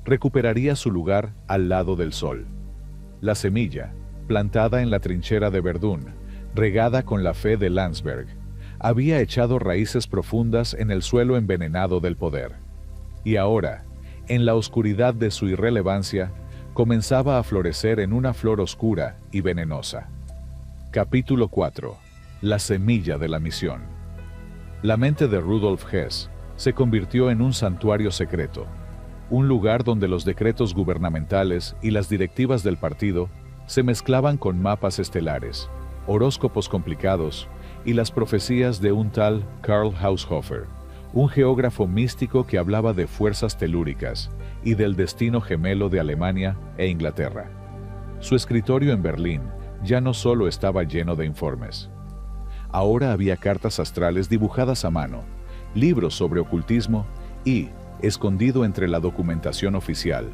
Recuperaría su lugar al lado del sol. La semilla, plantada en la trinchera de Verdún, regada con la fe de Landsberg, había echado raíces profundas en el suelo envenenado del poder. Y ahora, en la oscuridad de su irrelevancia, comenzaba a florecer en una flor oscura y venenosa. Capítulo 4. La semilla de la misión. La mente de Rudolf Hess se convirtió en un santuario secreto, un lugar donde los decretos gubernamentales y las directivas del partido se mezclaban con mapas estelares, horóscopos complicados y las profecías de un tal Karl Haushofer, un geógrafo místico que hablaba de fuerzas telúricas y del destino gemelo de Alemania e Inglaterra. Su escritorio en Berlín ya no solo estaba lleno de informes. Ahora había cartas astrales dibujadas a mano, libros sobre ocultismo y, escondido entre la documentación oficial,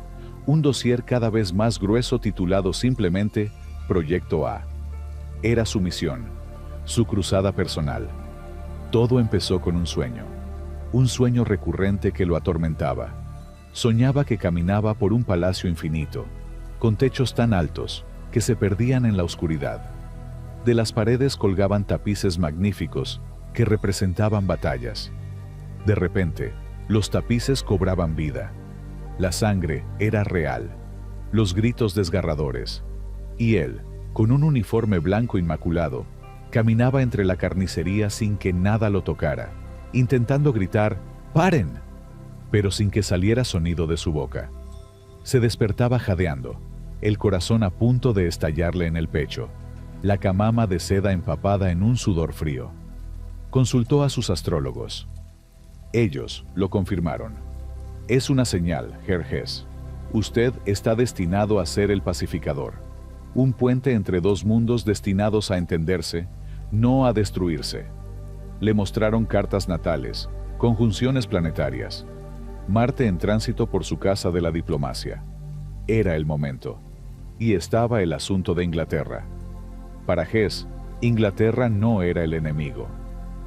un dossier cada vez más grueso titulado simplemente Proyecto A. Era su misión, su cruzada personal. Todo empezó con un sueño recurrente que lo atormentaba. Soñaba que caminaba por un palacio infinito, con techos tan altos que se perdían en la oscuridad. De las paredes colgaban tapices magníficos que representaban batallas. De repente, los tapices cobraban vida. La sangre era real, los gritos desgarradores. Y él, con un uniforme blanco inmaculado, caminaba entre la carnicería sin que nada lo tocara, intentando gritar ¡paren!, pero sin que saliera sonido de su boca. Se despertaba jadeando, el corazón a punto de estallarle en el pecho, la camama de seda empapada en un sudor frío. Consultó a sus astrólogos. Ellos lo confirmaron. Es una señal, Herr Hess. Usted está destinado a ser el pacificador, un puente entre dos mundos destinados a entenderse, no a destruirse. Le mostraron cartas natales, conjunciones planetarias, Marte en tránsito por su casa de la diplomacia. Era el momento. Y estaba el asunto de Inglaterra. Para Hess, Inglaterra no era el enemigo.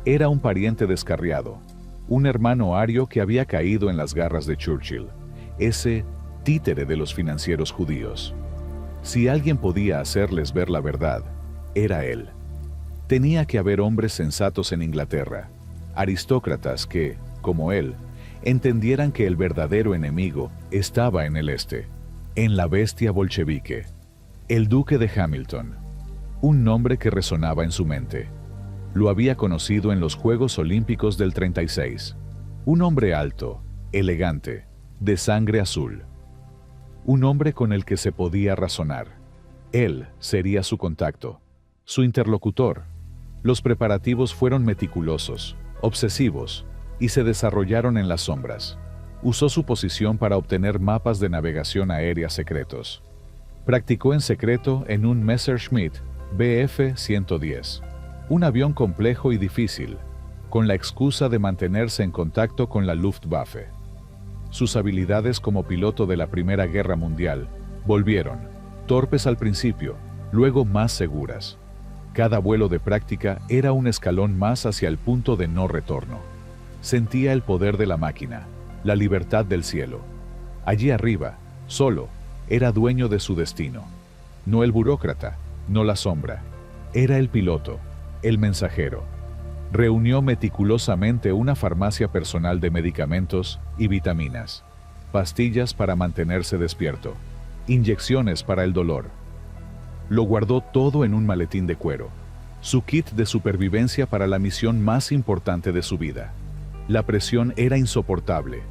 Era un pariente descarriado, un hermano ario que había caído en las garras de Churchill, ese títere de los financieros judíos. Si alguien podía hacerles ver la verdad, era él. Tenía que haber hombres sensatos en Inglaterra, aristócratas que, como él, entendieran que el verdadero enemigo estaba en el este, en la bestia bolchevique, el duque de Hamilton, un nombre que resonaba en su mente. Lo había conocido en los Juegos Olímpicos del 36, un hombre alto, elegante, de sangre azul. Un hombre con el que se podía razonar. Él sería su contacto, su interlocutor. Los preparativos fueron meticulosos, obsesivos, y se desarrollaron en las sombras. Usó su posición para obtener mapas de navegación aérea secretos. Practicó en secreto en un Messerschmitt Bf-110, un avión complejo y difícil, con la excusa de mantenerse en contacto con la Luftwaffe. Sus habilidades como piloto de la Primera Guerra Mundial volvieron, torpes al principio, luego más seguras. Cada vuelo de práctica era un escalón más hacia el punto de no retorno. Sentía el poder de la máquina, la libertad del cielo. Allí arriba, solo, era dueño de su destino. No el burócrata, no la sombra. Era el piloto, el mensajero. Reunió meticulosamente una farmacia personal de medicamentos y vitaminas, pastillas para mantenerse despierto, inyecciones para el dolor. Lo guardó todo en un maletín de cuero, su kit de supervivencia para la misión más importante de su vida. La presión era insoportable.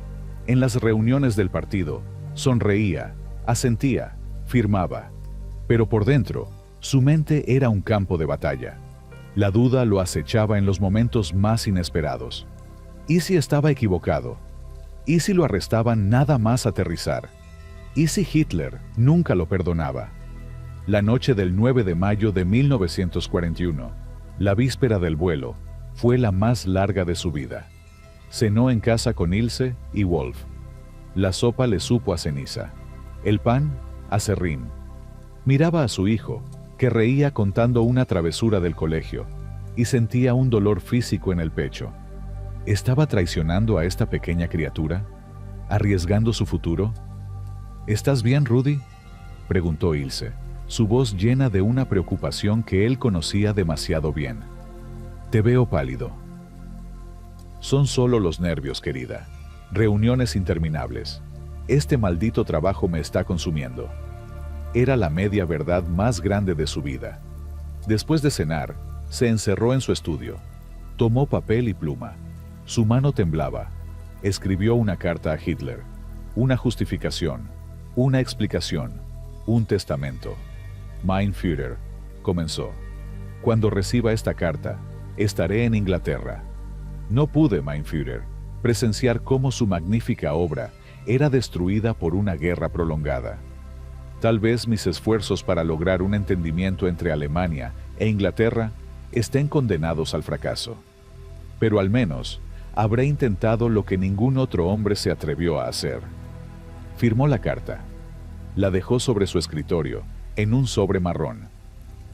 En las reuniones del partido, sonreía, asentía, firmaba. Pero por dentro, su mente era un campo de batalla. La duda lo acechaba en los momentos más inesperados. ¿Y si estaba equivocado? ¿Y si lo arrestaban nada más aterrizar? ¿Y si Hitler nunca lo perdonaba? La noche del 9 de mayo de 1941, la víspera del vuelo, fue la más larga de su vida. Cenó en casa con Ilse y Wolf. La sopa le supo a ceniza, el pan a serrín. Miraba a su hijo, que reía contando una travesura del colegio, y sentía un dolor físico en el pecho. ¿Estaba traicionando a esta pequeña criatura? ¿Arriesgando su futuro? ¿Estás bien, Rudy?, preguntó Ilse, su voz llena de una preocupación que él conocía demasiado bien. Te veo pálido. Son solo los nervios, querida. Reuniones interminables. Este maldito trabajo me está consumiendo. Era la media verdad más grande de su vida. Después de cenar, se encerró en su estudio. Tomó papel y pluma. Su mano temblaba. Escribió una carta a Hitler. Una justificación. Una explicación. Un testamento. Mein Führer, comenzó. Cuando reciba esta carta, estaré en Inglaterra. No pude, Mein Führer, presenciar cómo su magnífica obra era destruida por una guerra prolongada. Tal vez mis esfuerzos para lograr un entendimiento entre Alemania e Inglaterra estén condenados al fracaso. Pero al menos habré intentado lo que ningún otro hombre se atrevió a hacer. Firmó la carta. La dejó sobre su escritorio, en un sobre marrón.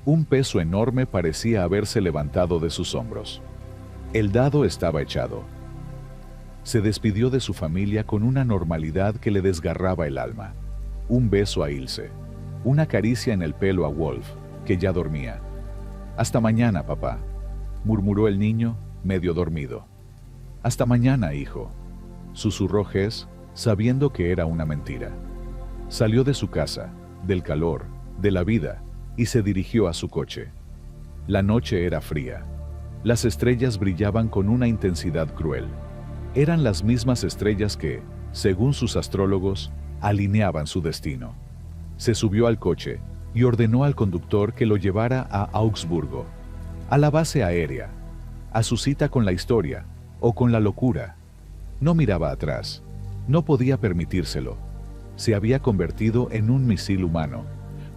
Un peso enorme parecía haberse levantado de sus hombros. El dado estaba echado. Se despidió de su familia con una normalidad que le desgarraba el alma. Un beso a Ilse, una caricia en el pelo a Wolf, que ya dormía. «Hasta mañana, papá», murmuró el niño, medio dormido. «Hasta mañana, hijo», susurró Hess, sabiendo que era una mentira. Salió de su casa, del calor, de la vida, y se dirigió a su coche. La noche era fría. Las estrellas brillaban con una intensidad cruel. Eran las mismas estrellas que, según sus astrólogos, alineaban su destino. Se subió al coche y ordenó al conductor que lo llevara a Augsburgo, a la base aérea, a su cita con la historia o con la locura. No miraba atrás. No podía permitírselo. Se había convertido en un misil humano,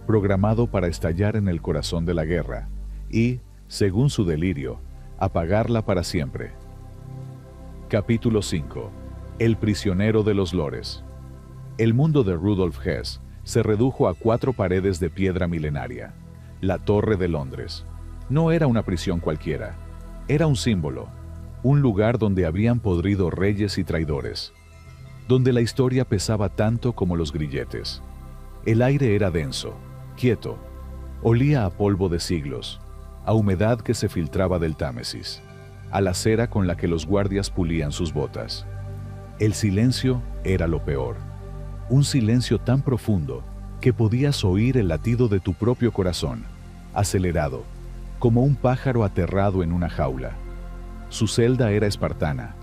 programado para estallar en el corazón de la guerra y, según su delirio, apagarla para siempre. Capítulo 5. El prisionero de los lores. El mundo de Rudolf Hess se redujo a 4 paredes de piedra milenaria. La Torre de Londres. No era una prisión cualquiera. Era un símbolo, un lugar donde habían podrido reyes y traidores, donde la historia pesaba tanto como los grilletes. El aire era denso, quieto, olía a polvo de siglos, a humedad que se filtraba del Támesis, a la cera con la que los guardias pulían sus botas. El silencio era lo peor, un silencio tan profundo que podías oír el latido de tu propio corazón, acelerado, como un pájaro aterrado en una jaula. Su celda era espartana,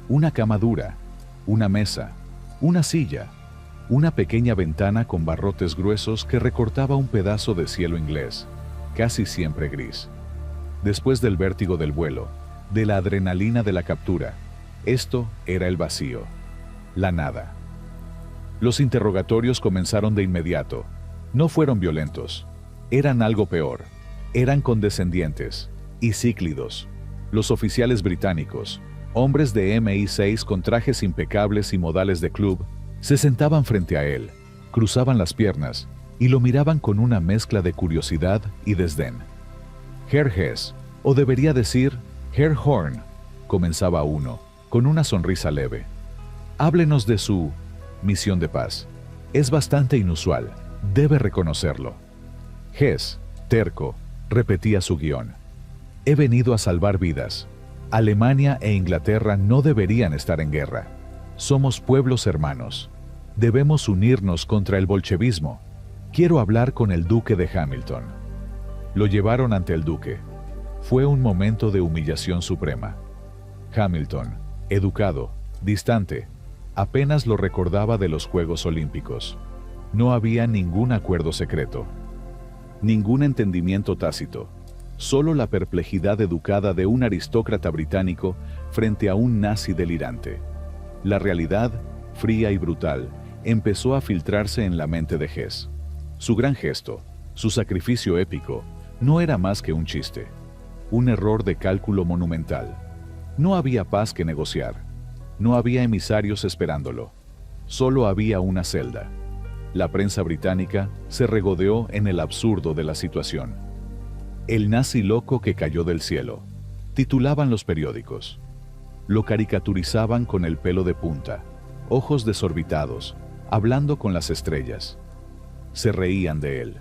una cama dura, una mesa, una silla, una pequeña ventana con barrotes gruesos que recortaba un pedazo de cielo inglés, casi siempre gris. Después del vértigo del vuelo, de la adrenalina de la captura, esto era el vacío, la nada. Los interrogatorios comenzaron de inmediato. No fueron violentos. Eran algo peor. Eran condescendientes y cíclidos. Los oficiales británicos, hombres de MI6 con trajes impecables y modales de club, se sentaban frente a él, cruzaban las piernas y lo miraban con una mezcla de curiosidad y desdén. Herr Hess, o debería decir Herr Horn, comenzaba uno, con una sonrisa leve. Háblenos de su misión de paz. Es bastante inusual, debe reconocerlo. Hess, terco, repetía su guión. He venido a salvar vidas. Alemania e Inglaterra no deberían estar en guerra. Somos pueblos hermanos. Debemos unirnos contra el bolchevismo. Quiero hablar con el duque de Hamilton. Lo llevaron ante el duque. Fue un momento de humillación suprema. Hamilton, educado, distante, apenas lo recordaba de los Juegos Olímpicos. No había ningún acuerdo secreto, ningún entendimiento tácito, solo la perplejidad educada de un aristócrata británico frente a un nazi delirante. La realidad, fría y brutal, empezó a filtrarse en la mente de Hess. Su gran gesto, su sacrificio épico, no era más que un chiste, un error de cálculo monumental. No había paz que negociar, no había emisarios esperándolo, solo había una celda. La prensa británica se regodeó en el absurdo de la situación. El nazi loco que cayó del cielo, Titulaban los periódicos. Lo caricaturizaban con el pelo de punta, ojos desorbitados, hablando con las estrellas. Se reían de él.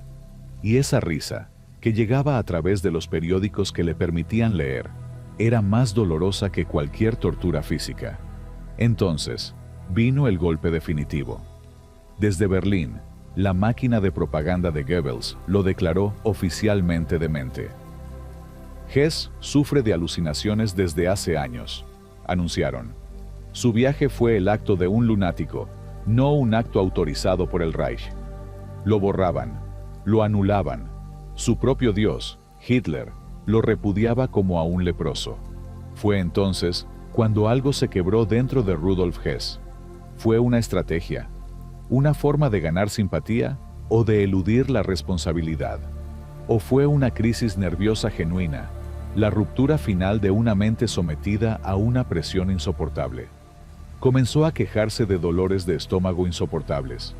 Y esa risa, que llegaba a través de los periódicos que le permitían leer, era más dolorosa que cualquier tortura física. Entonces, vino el golpe definitivo. Desde Berlín, la máquina de propaganda de Goebbels lo declaró oficialmente demente. Hess sufre de alucinaciones desde hace años, anunciaron. Su viaje fue el acto de un lunático, no un acto autorizado por el Reich. Lo borraban, lo anulaban. Su propio Dios, Hitler, lo repudiaba como a un leproso. Fue entonces cuando algo se quebró dentro de Rudolf Hess. Fue una estrategia, una forma de ganar simpatía o de eludir la responsabilidad. O fue una crisis nerviosa genuina, la ruptura final de una mente sometida a una presión insoportable. Comenzó a quejarse de dolores de estómago insoportables.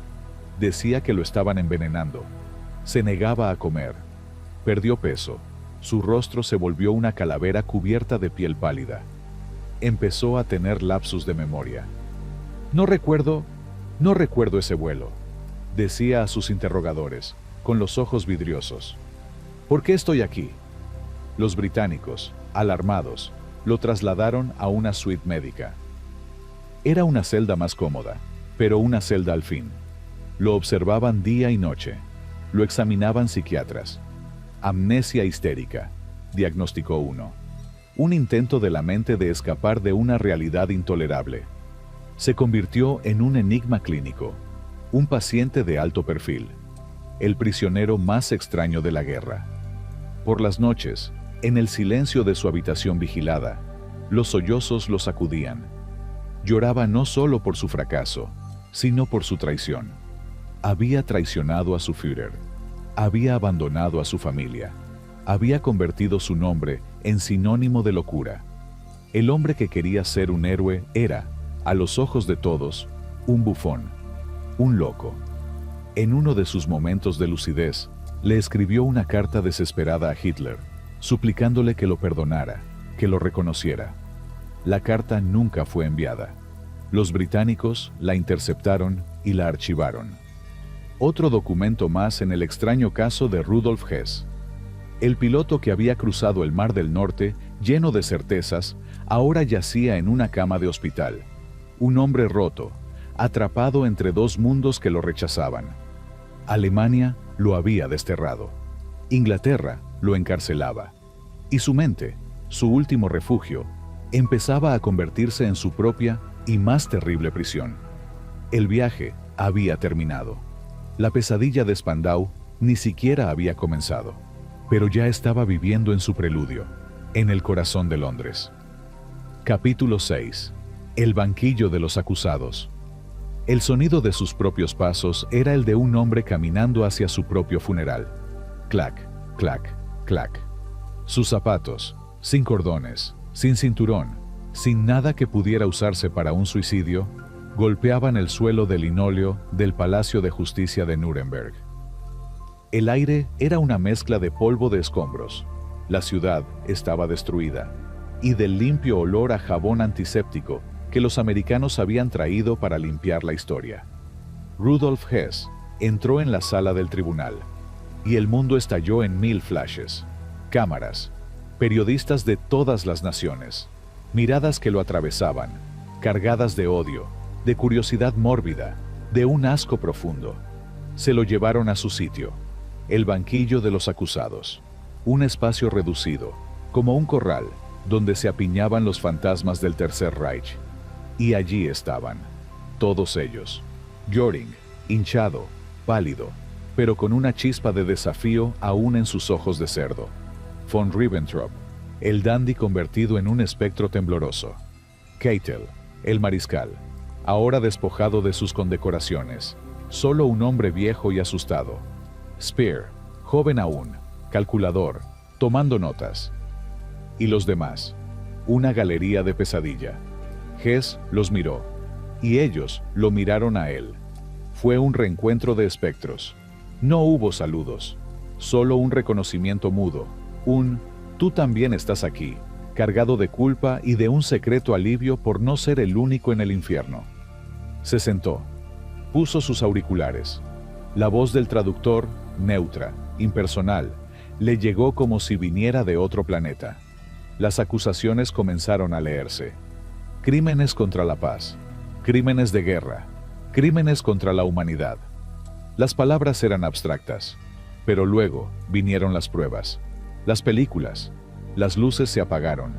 Decía que lo estaban envenenando. Se negaba a comer. Perdió peso. Su rostro se volvió una calavera cubierta de piel pálida. Empezó a tener lapsus de memoria. No recuerdo ese vuelo, decía a sus interrogadores, con los ojos vidriosos. ¿Por qué estoy aquí? Los británicos, alarmados, lo trasladaron a una suite médica. Era una celda más cómoda, pero una celda al fin. Lo observaban día y noche. Lo examinaban psiquiatras. Amnesia histérica, diagnosticó uno. Un intento de la mente de escapar de una realidad intolerable. Se convirtió en un enigma clínico, un paciente de alto perfil, el prisionero más extraño de la guerra. Por las noches, en el silencio de su habitación vigilada, los sollozos lo sacudían. Lloraba no solo por su fracaso, sino por su traición. Había traicionado a su Führer, había abandonado a su familia, había convertido su nombre en sinónimo de locura. El hombre que quería ser un héroe era, a los ojos de todos, un bufón, un loco. En uno de sus momentos de lucidez, le escribió una carta desesperada a Hitler, suplicándole que lo perdonara, que lo reconociera. La carta nunca fue enviada. Los británicos la interceptaron y la archivaron. Otro documento más en el extraño caso de Rudolf Hess. El piloto que había cruzado el Mar del Norte, lleno de certezas, ahora yacía en una cama de hospital. Un hombre roto, atrapado entre dos mundos que lo rechazaban. Alemania lo había desterrado. Inglaterra lo encarcelaba. Y su mente, su último refugio, empezaba a convertirse en su propia y más terrible prisión. El viaje había terminado. La pesadilla de Spandau ni siquiera había comenzado, pero ya estaba viviendo en su preludio, en el corazón de Londres. Capítulo 6. El banquillo de los acusados. El sonido de sus propios pasos era el de un hombre caminando hacia su propio funeral. Clac, clac, clac. Sus zapatos, sin cordones, sin cinturón, sin nada que pudiera usarse para un suicidio, golpeaban el suelo de linóleo del Palacio de Justicia de Nuremberg. El aire era una mezcla de polvo de escombros. La ciudad estaba destruida, y del limpio olor a jabón antiséptico que los americanos habían traído para limpiar la historia. Rudolf Hess entró en la sala del tribunal, y el mundo estalló en 1000 flashes. Cámaras, periodistas de todas las naciones, miradas que lo atravesaban, cargadas de odio, de curiosidad mórbida, de un asco profundo. Se lo llevaron a su sitio, el banquillo de los acusados, un espacio reducido, como un corral, donde se apiñaban los fantasmas del Tercer Reich. Y allí estaban, todos ellos. Göring, hinchado, pálido, pero con una chispa de desafío aún en sus ojos de cerdo. Von Ribbentrop, el dandy convertido en un espectro tembloroso. Keitel, el mariscal, ahora despojado de sus condecoraciones, solo un hombre viejo y asustado. Speer, joven aún, calculador, tomando notas. Y los demás, una galería de pesadilla. Hess los miró, y ellos lo miraron a él. Fue un reencuentro de espectros. No hubo saludos, solo un reconocimiento mudo, un «tú también estás aquí», cargado de culpa y de un secreto alivio por no ser el único en el infierno. Se sentó, puso sus auriculares. La voz del traductor, neutra, impersonal, le llegó como si viniera de otro planeta. Las acusaciones comenzaron a leerse. Crímenes contra la paz, crímenes de guerra, crímenes contra la humanidad. Las palabras eran abstractas, pero luego vinieron las pruebas, las películas. Las luces se apagaron.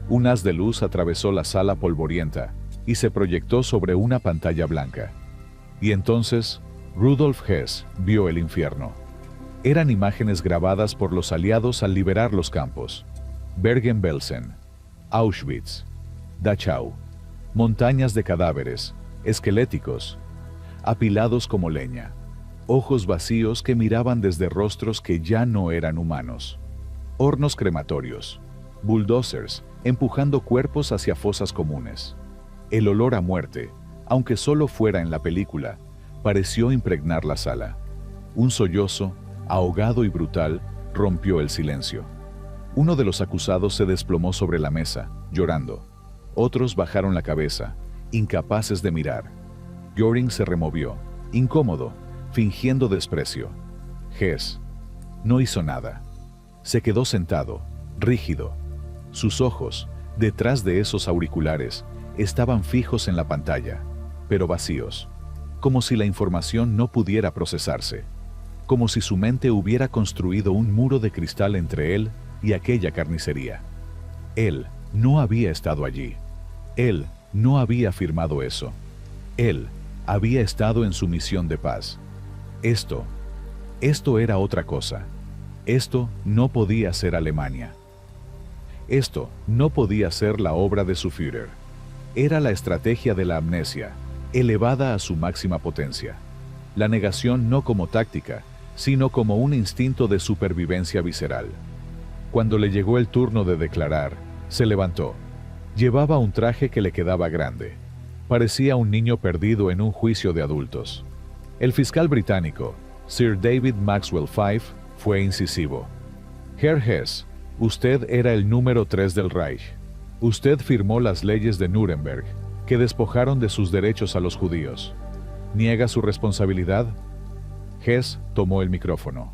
Un haz de luz atravesó la sala polvorienta y se proyectó sobre una pantalla blanca. Y entonces, Rudolf Hess vio el infierno. Eran imágenes grabadas por los aliados al liberar los campos. Bergen-Belsen, Auschwitz, Dachau, montañas de cadáveres, esqueléticos, apilados como leña, ojos vacíos que miraban desde rostros que ya no eran humanos. Hornos crematorios, bulldozers empujando cuerpos hacia fosas comunes. El olor a muerte, aunque solo fuera en la película, pareció impregnar la sala. Un sollozo, ahogado y brutal, rompió el silencio. Uno de los acusados se desplomó sobre la mesa, llorando. Otros bajaron la cabeza, incapaces de mirar. Göring se removió, incómodo, fingiendo desprecio. Hess no hizo nada. Se quedó sentado, rígido. Sus ojos, detrás de esos auriculares, estaban fijos en la pantalla, pero vacíos, como si la información no pudiera procesarse, como si su mente hubiera construido un muro de cristal entre él y aquella carnicería. Él no había estado allí. Él no había firmado eso. Él había estado en su misión de paz. Esto era otra cosa. Esto no podía ser Alemania. Esto no podía ser la obra de su Führer. Era la estrategia de la amnesia, elevada a su máxima potencia. La negación no como táctica, sino como un instinto de supervivencia visceral. Cuando le llegó el turno de declarar, se levantó. Llevaba un traje que le quedaba grande. Parecía un niño perdido en un juicio de adultos. El fiscal británico, Sir David Maxwell Fyfe, fue incisivo. Herr Hess, usted era el número 3 del Reich. Usted firmó las leyes de Nuremberg, que despojaron de sus derechos a los judíos. ¿Niega su responsabilidad? Hess tomó el micrófono.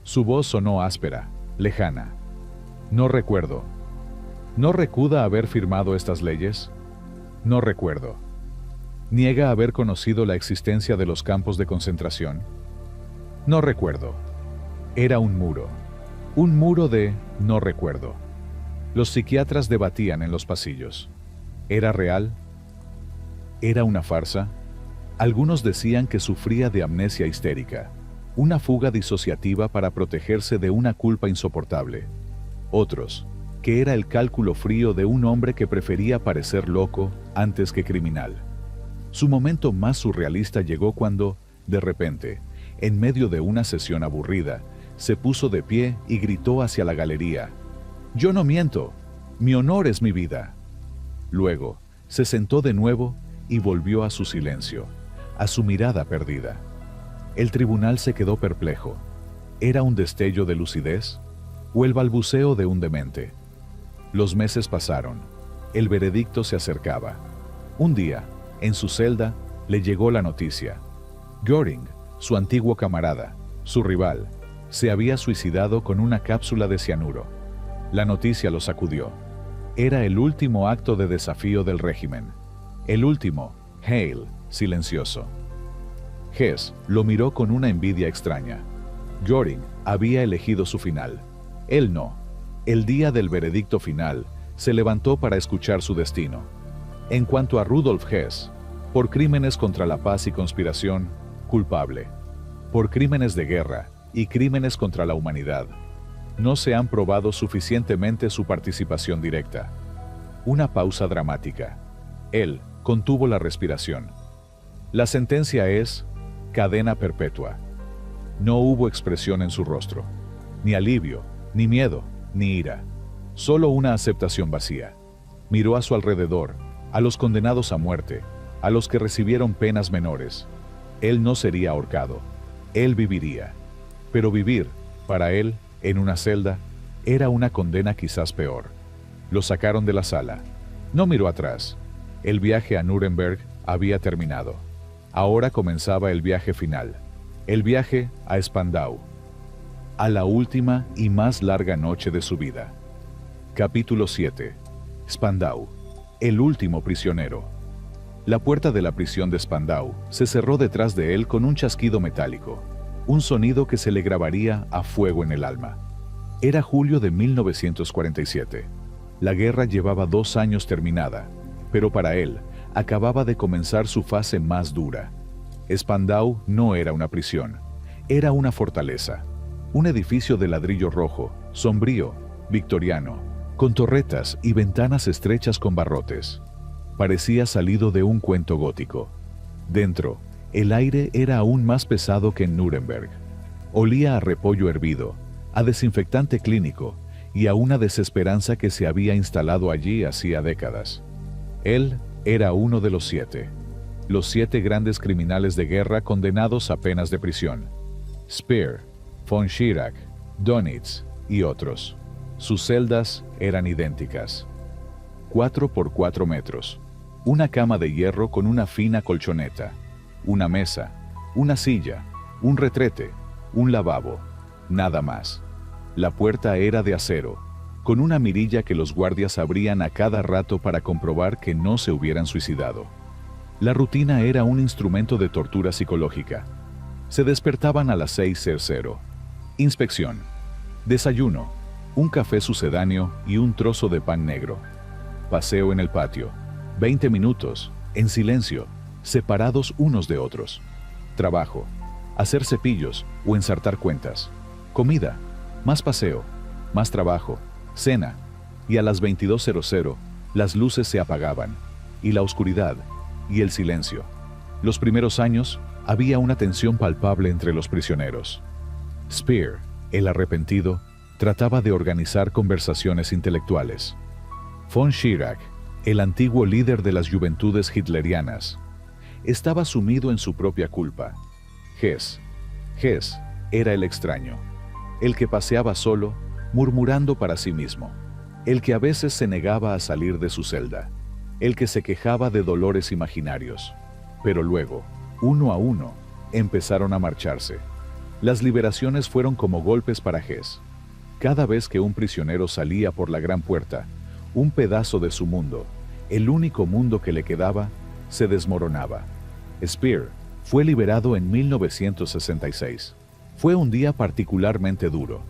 Su voz sonó áspera, lejana. No recuerdo. ¿No recuerda haber firmado estas leyes? No recuerdo. ¿Niega haber conocido la existencia de los campos de concentración? No recuerdo. Era un muro de no recuerdo. Los psiquiatras debatían en los pasillos. ¿Era real? ¿Era una farsa? Algunos decían que sufría de amnesia histérica, una fuga disociativa para protegerse de una culpa insoportable. Otros, que era el cálculo frío de un hombre que prefería parecer loco antes que criminal. Su momento más surrealista llegó cuando, de repente, en medio de una sesión aburrida, se puso de pie y gritó hacia la galería: «Yo no miento, mi honor es mi vida». Luego, se sentó de nuevo y volvió a su silencio, a su mirada perdida. El tribunal se quedó perplejo. ¿Era un destello de lucidez o el balbuceo de un demente? Los meses pasaron. El veredicto se acercaba. Un día, en su celda, le llegó la noticia. Göring, su antiguo camarada, su rival, se había suicidado con una cápsula de cianuro. La noticia lo sacudió. Era el último acto de desafío del régimen. El último, Heil, silencioso. Hess lo miró con una envidia extraña. Göring había elegido su final. Él no. El día del veredicto final, se levantó para escuchar su destino. En cuanto a Rudolf Hess, por crímenes contra la paz y conspiración, culpable. Por crímenes de guerra y crímenes contra la humanidad, no se han probado suficientemente su participación directa. Una pausa dramática. Él contuvo la respiración. La sentencia es cadena perpetua. No hubo expresión en su rostro, ni alivio, ni miedo, ni ira. Solo una aceptación vacía. Miró a su alrededor, a los condenados a muerte, a los que recibieron penas menores. Él no sería ahorcado. Él viviría. Pero vivir, para él, en una celda, era una condena quizás peor. Lo sacaron de la sala. No miró atrás. El viaje a Nuremberg había terminado. Ahora comenzaba el viaje final. El viaje a Spandau. A la última y más larga noche de su vida. Capítulo 7. Spandau. El último prisionero. La puerta de la prisión de Spandau se cerró detrás de él con un chasquido metálico, un sonido que se le grabaría a fuego en el alma. Era julio de 1947. La guerra llevaba 2 años terminada, pero para él acababa de comenzar su fase más dura. Spandau no era una prisión, era una fortaleza, un edificio de ladrillo rojo, sombrío, victoriano, con torretas y ventanas estrechas con barrotes. Parecía salido de un cuento gótico. Dentro, el aire era aún más pesado que en Nuremberg. Olía a repollo hervido, a desinfectante clínico y a una desesperanza que se había instalado allí hacía décadas. Él era uno de los 7. Los 7 grandes criminales de guerra condenados a penas de prisión. Speer, von Schirach, Dönitz y otros. Sus celdas eran idénticas. 4 por 4 metros. Una cama de hierro con una fina colchoneta. Una mesa, una silla, un retrete, un lavabo. Nada más. La puerta era de acero, con una mirilla que los guardias abrían a cada rato para comprobar que no se hubieran suicidado. La rutina era un instrumento de tortura psicológica. Se despertaban a las 6:00. Inspección. Desayuno. Un café sucedáneo y un trozo de pan negro. Paseo en el patio. 20 minutos, en silencio, separados unos de otros. Trabajo. Hacer cepillos o ensartar cuentas. Comida. Más paseo. Más trabajo. Cena. Y a las 22:00, las luces se apagaban. Y la oscuridad. Y el silencio. Los primeros años, había una tensión palpable entre los prisioneros. Speer, el arrepentido, trataba de organizar conversaciones intelectuales. Von Schirach, el antiguo líder de las juventudes hitlerianas, estaba sumido en su propia culpa. Hess era el extraño, el que paseaba solo, murmurando para sí mismo, el que a veces se negaba a salir de su celda, el que se quejaba de dolores imaginarios. Pero luego, uno a uno, empezaron a marcharse. Las liberaciones fueron como golpes para Hess. Cada vez que un prisionero salía por la gran puerta, un pedazo de su mundo, el único mundo que le quedaba, se desmoronaba. Speer fue liberado en 1966. Fue un día particularmente duro.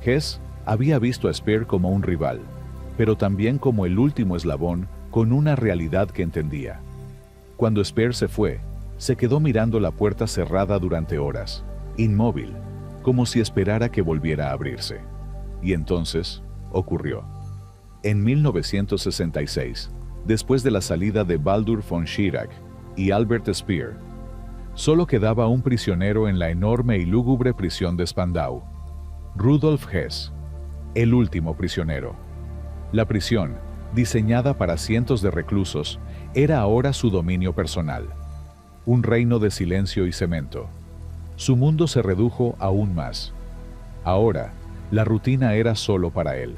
Hess había visto a Speer como un rival, pero también como el último eslabón con una realidad que entendía. Cuando Speer se fue, se quedó mirando la puerta cerrada durante horas, inmóvil, como si esperara que volviera a abrirse. Y entonces, ocurrió. En 1966, después de la salida de Baldur von Schirach y Albert Speer, solo quedaba un prisionero en la enorme y lúgubre prisión de Spandau. Rudolf Hess, el último prisionero. La prisión, diseñada para cientos de reclusos, era ahora su dominio personal. Un reino de silencio y cemento. Su mundo se redujo aún más. Ahora, la rutina era solo para él.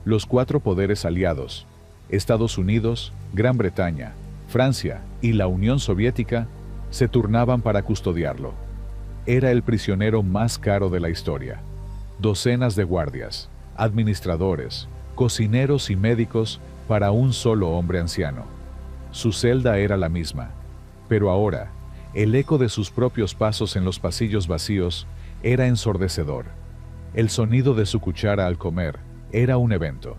Los 4 poderes aliados, Estados Unidos, Gran Bretaña, Francia y la Unión Soviética, se turnaban para custodiarlo. Era el prisionero más caro de la historia. Docenas de guardias, administradores, cocineros y médicos para un solo hombre anciano. Su celda era la misma, pero ahora, el eco de sus propios pasos en los pasillos vacíos era ensordecedor. El sonido de su cuchara al comer era un evento.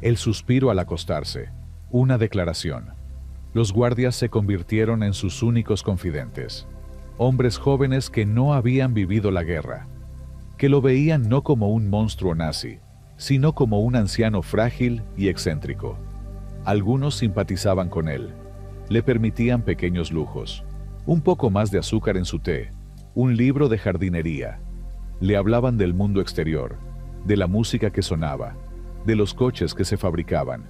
El suspiro al acostarse, una declaración. Los guardias se convirtieron en sus únicos confidentes. Hombres jóvenes que no habían vivido la guerra, que lo veían no como un monstruo nazi, sino como un anciano frágil y excéntrico. Algunos simpatizaban con él, le permitían pequeños lujos, un poco más de azúcar en su té, un libro de jardinería. Le hablaban del mundo exterior, de la música que sonaba, de los coches que se fabricaban.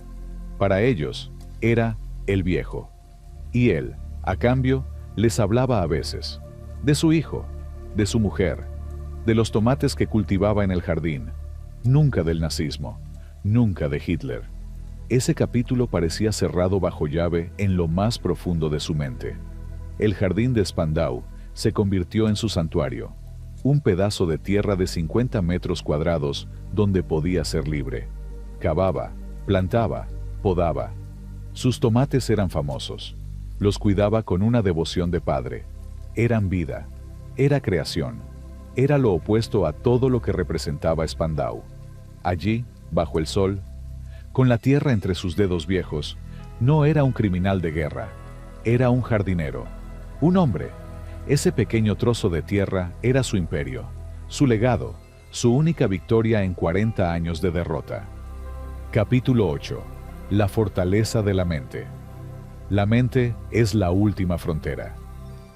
Para ellos, era el viejo. Y él, a cambio, les hablaba a veces, de su hijo, de su mujer, de los tomates que cultivaba en el jardín, nunca del nazismo, nunca de Hitler. Ese capítulo parecía cerrado bajo llave en lo más profundo de su mente. El jardín de Spandau se convirtió en su santuario, un pedazo de tierra de 50 metros cuadrados donde podía ser libre. Cavaba, plantaba, podaba. Sus tomates eran famosos. Los cuidaba con una devoción de padre. Eran vida, era creación, era lo opuesto a todo lo que representaba Spandau. Allí, bajo el sol, con la tierra entre sus dedos viejos, no era un criminal de guerra, era un jardinero, un hombre. Ese pequeño trozo de tierra era su imperio, su legado, su única victoria en 40 años de derrota. Capítulo 8. La fortaleza de la mente. La mente es la última frontera.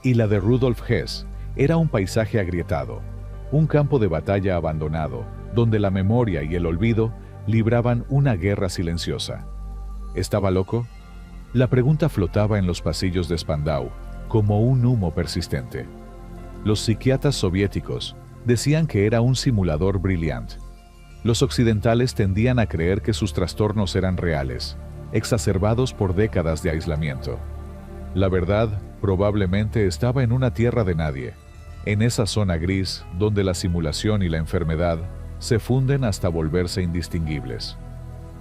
Y la de Rudolf Hess era un paisaje agrietado, un campo de batalla abandonado, donde la memoria y el olvido libraban una guerra silenciosa. ¿Estaba loco? La pregunta flotaba en los pasillos de Spandau, como un humo persistente. Los psiquiatras soviéticos decían que era un simulador brillante. Los occidentales tendían a creer que sus trastornos eran reales, exacerbados por décadas de aislamiento. La verdad probablemente estaba en una tierra de nadie, en esa zona gris donde la simulación y la enfermedad se funden hasta volverse indistinguibles.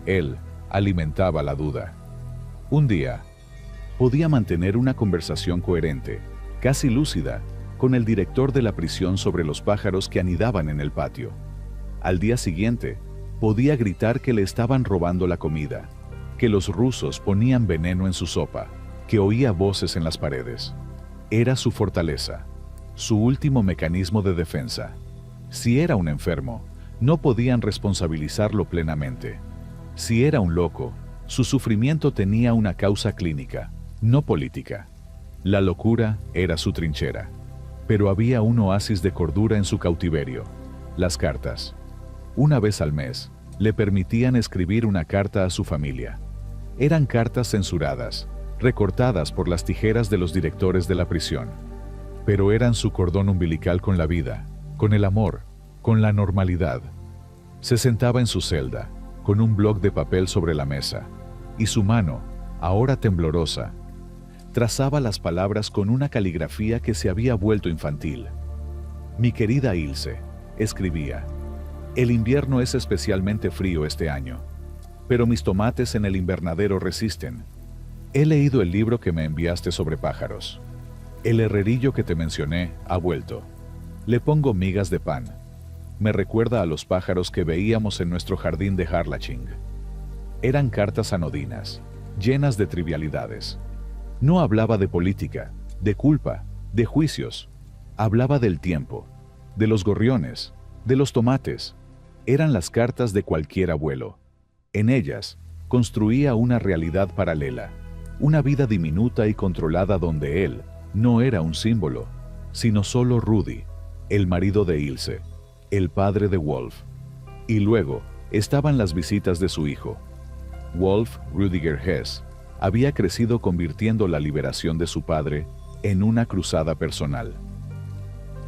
Él alimentaba la duda. Un día, podía mantener una conversación coherente, casi lúcida, con el director de la prisión sobre los pájaros que anidaban en el patio. Al día siguiente, podía gritar que le estaban robando la comida, que los rusos ponían veneno en su sopa, que oía voces en las paredes. Era su fortaleza, su último mecanismo de defensa. Si era un enfermo, no podían responsabilizarlo plenamente. Si era un loco, su sufrimiento tenía una causa clínica, no política. La locura era su trinchera. Pero había un oasis de cordura en su cautiverio: las cartas. Una vez al mes, le permitían escribir una carta a su familia. Eran cartas censuradas, recortadas por las tijeras de los directores de la prisión. Pero eran su cordón umbilical con la vida, con el amor, con la normalidad. Se sentaba en su celda, con un bloc de papel sobre la mesa, y su mano, ahora temblorosa, trazaba las palabras con una caligrafía que se había vuelto infantil. «Mi querida Ilse», escribía, «el invierno es especialmente frío este año, pero mis tomates en el invernadero resisten. He leído el libro que me enviaste sobre pájaros. El herrerillo que te mencioné ha vuelto. Le pongo migas de pan. Me recuerda a los pájaros que veíamos en nuestro jardín de Harlaching». Eran cartas anodinas, llenas de trivialidades. No hablaba de política, de culpa, de juicios. Hablaba del tiempo, de los gorriones, de los tomates. Eran las cartas de cualquier abuelo. En ellas, construía una realidad paralela, una vida diminuta y controlada donde él no era un símbolo, sino solo Rudy, el marido de Ilse, el padre de Wolf. Y luego estaban las visitas de su hijo. Wolf Rüdiger Hess había crecido convirtiendo la liberación de su padre en una cruzada personal.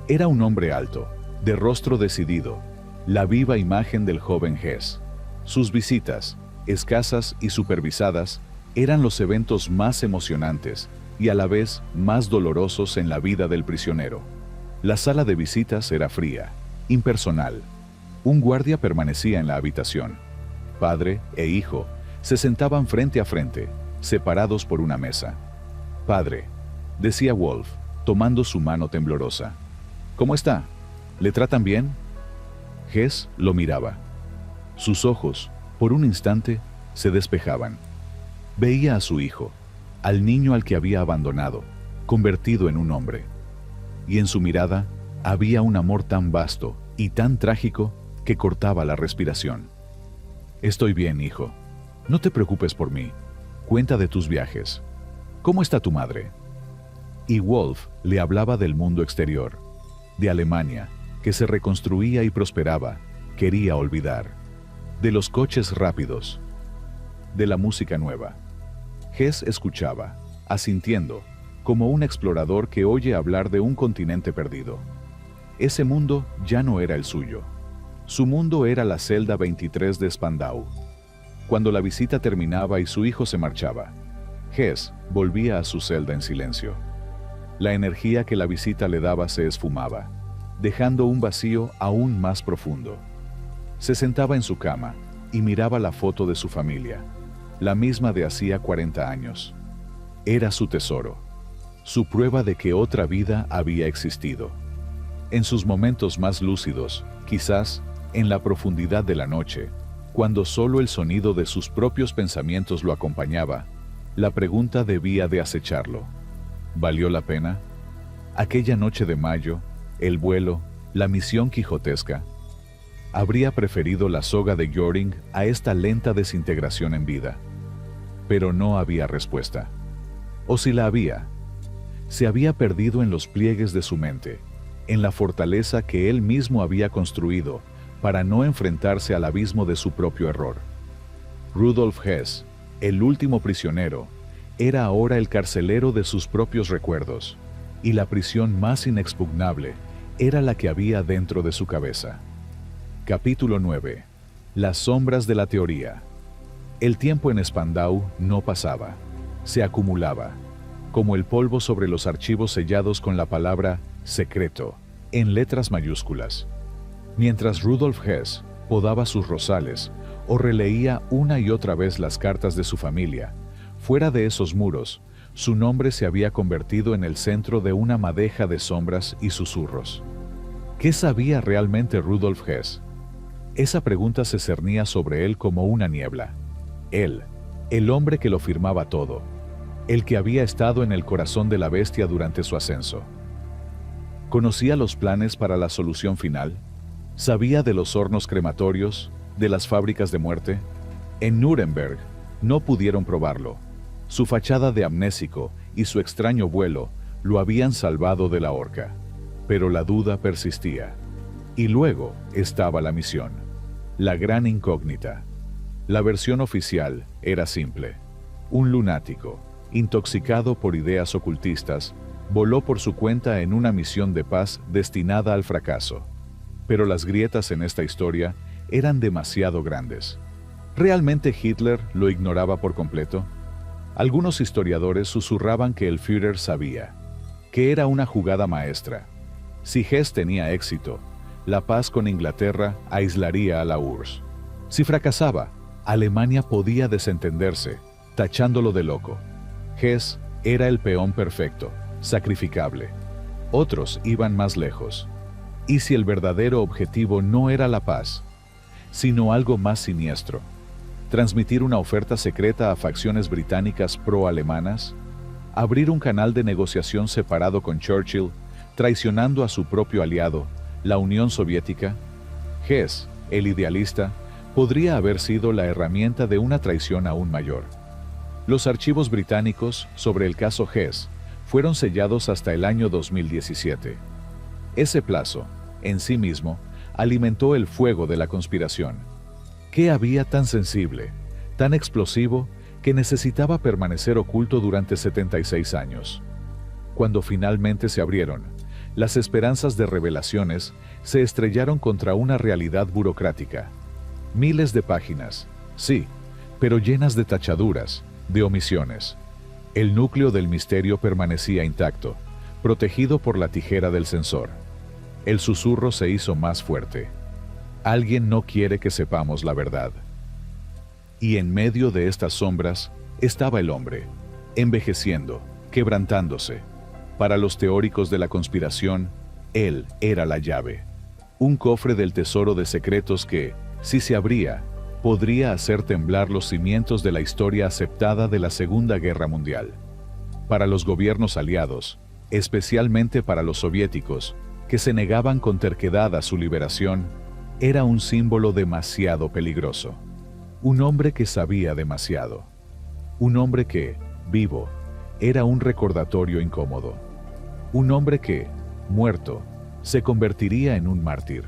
Era un hombre alto, de rostro decidido, la viva imagen del joven Hess. Sus visitas, escasas y supervisadas, eran los eventos más emocionantes y a la vez más dolorosos en la vida del prisionero. La sala de visitas era fría, impersonal. Un guardia permanecía en la habitación. Padre e hijo se sentaban frente a frente, separados por una mesa. «Padre», decía Wolf, tomando su mano temblorosa, «¿cómo está? ¿Le tratan bien?» Hess lo miraba. Sus ojos, por un instante, se despejaban. Veía a su hijo, al niño al que había abandonado, convertido en un hombre. Y en su mirada había un amor tan vasto y tan trágico que cortaba la respiración. «Estoy bien, hijo. No te preocupes por mí. Cuenta de tus viajes. ¿Cómo está tu madre?» Y Wolf le hablaba del mundo exterior, de Alemania, que se reconstruía y prosperaba, quería olvidar, de los coches rápidos, de la música nueva. Hess escuchaba, asintiendo, como un explorador que oye hablar de un continente perdido. Ese mundo ya no era el suyo. Su mundo era la celda 23 de Spandau. Cuando la visita terminaba y su hijo se marchaba, Hess volvía a su celda en silencio. La energía que la visita le daba se esfumaba, dejando un vacío aún más profundo. Se sentaba en su cama y miraba la foto de su familia, la misma de hacía 40 años. Era su tesoro, su prueba de que otra vida había existido. En sus momentos más lúcidos, quizás en la profundidad de la noche, cuando solo el sonido de sus propios pensamientos lo acompañaba, la pregunta debía de acecharlo. ¿Valió la pena? Aquella noche de mayo, el vuelo, la misión quijotesca. Habría preferido la soga de Göring a esta lenta desintegración en vida. Pero no había respuesta. O si la había, se había perdido en los pliegues de su mente, en la fortaleza que él mismo había construido para no enfrentarse al abismo de su propio error. Rudolf Hess, el último prisionero, era ahora el carcelero de sus propios recuerdos, y la prisión más inexpugnable era la que había dentro de su cabeza. Capítulo 9. Las sombras de la teoría. El tiempo en Spandau no pasaba, se acumulaba, como el polvo sobre los archivos sellados con la palabra secreto, en letras mayúsculas. Mientras Rudolf Hess podaba sus rosales o releía una y otra vez las cartas de su familia, fuera de esos muros, su nombre se había convertido en el centro de una madeja de sombras y susurros. ¿Qué sabía realmente Rudolf Hess? Esa pregunta se cernía sobre él como una niebla. Él, el hombre que lo firmaba todo, el que había estado en el corazón de la bestia durante su ascenso. ¿Conocía los planes para la solución final? ¿Sabía de los hornos crematorios, de las fábricas de muerte? En Nuremberg no pudieron probarlo. Su fachada de amnésico y su extraño vuelo lo habían salvado de la horca. Pero la duda persistía. Y luego estaba la misión, la gran incógnita. La versión oficial era simple. Un lunático, intoxicado por ideas ocultistas, voló por su cuenta en una misión de paz destinada al fracaso. Pero las grietas en esta historia eran demasiado grandes. ¿Realmente Hitler lo ignoraba por completo? Algunos historiadores susurraban que el Führer sabía, que era una jugada maestra. Si Hess tenía éxito, la paz con Inglaterra aislaría a la URSS. Si fracasaba, Alemania podía desentenderse, tachándolo de loco. Hess era el peón perfecto, sacrificable. Otros iban más lejos. ¿Y si el verdadero objetivo no era la paz, sino algo más siniestro? ¿Transmitir una oferta secreta a facciones británicas pro-alemanas? ¿Abrir un canal de negociación separado con Churchill, traicionando a su propio aliado, la Unión Soviética? Hess, el idealista, podría haber sido la herramienta de una traición aún mayor. Los archivos británicos sobre el caso Hess fueron sellados hasta el año 2017. Ese plazo, en sí mismo, alimentó el fuego de la conspiración. ¿Qué había tan sensible, tan explosivo, que necesitaba permanecer oculto durante 76 años? Cuando finalmente se abrieron, las esperanzas de revelaciones se estrellaron contra una realidad burocrática. Miles de páginas, sí, pero llenas de tachaduras, de omisiones. El núcleo del misterio permanecía intacto, protegido por la tijera del censor. El susurro se hizo más fuerte. Alguien no quiere que sepamos la verdad. Y en medio de estas sombras estaba el hombre, envejeciendo, quebrantándose. Para los teóricos de la conspiración, él era la llave. Un cofre del tesoro de secretos que, si se abría, podría hacer temblar los cimientos de la historia aceptada de la Segunda Guerra Mundial. Para los gobiernos aliados, especialmente para los soviéticos, que se negaban con terquedad a su liberación, era un símbolo demasiado peligroso. Un hombre que sabía demasiado. Un hombre que, vivo, era un recordatorio incómodo. Un hombre que, muerto, se convertiría en un mártir.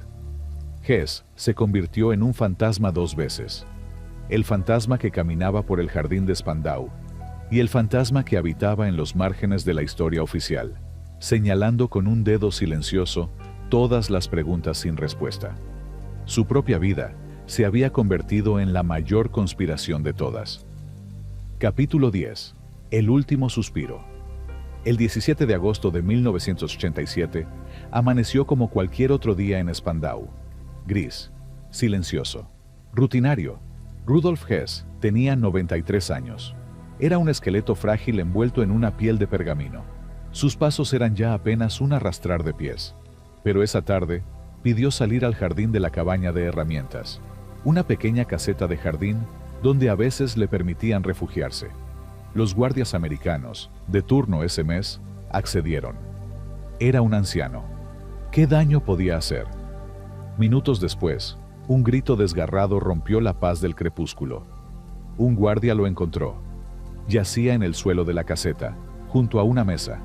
Hess se convirtió en un fantasma 2 veces. El fantasma que caminaba por el jardín de Spandau y el fantasma que habitaba en los márgenes de la historia oficial, señalando con un dedo silencioso todas las preguntas sin respuesta. Su propia vida se había convertido en la mayor conspiración de todas. Capítulo 10. El último suspiro. El 17 de agosto de 1987, amaneció como cualquier otro día en Spandau. Gris, silencioso, rutinario. Rudolf Hess tenía 93 años. Era un esqueleto frágil envuelto en una piel de pergamino. Sus pasos eran ya apenas un arrastrar de pies. Pero esa tarde, pidió salir al jardín de la cabaña de herramientas, una pequeña caseta de jardín donde a veces le permitían refugiarse. Los guardias americanos, de turno ese mes, accedieron. Era un anciano. ¿Qué daño podía hacer? Minutos después, un grito desgarrado rompió la paz del crepúsculo. Un guardia lo encontró. Yacía en el suelo de la caseta, junto a una mesa.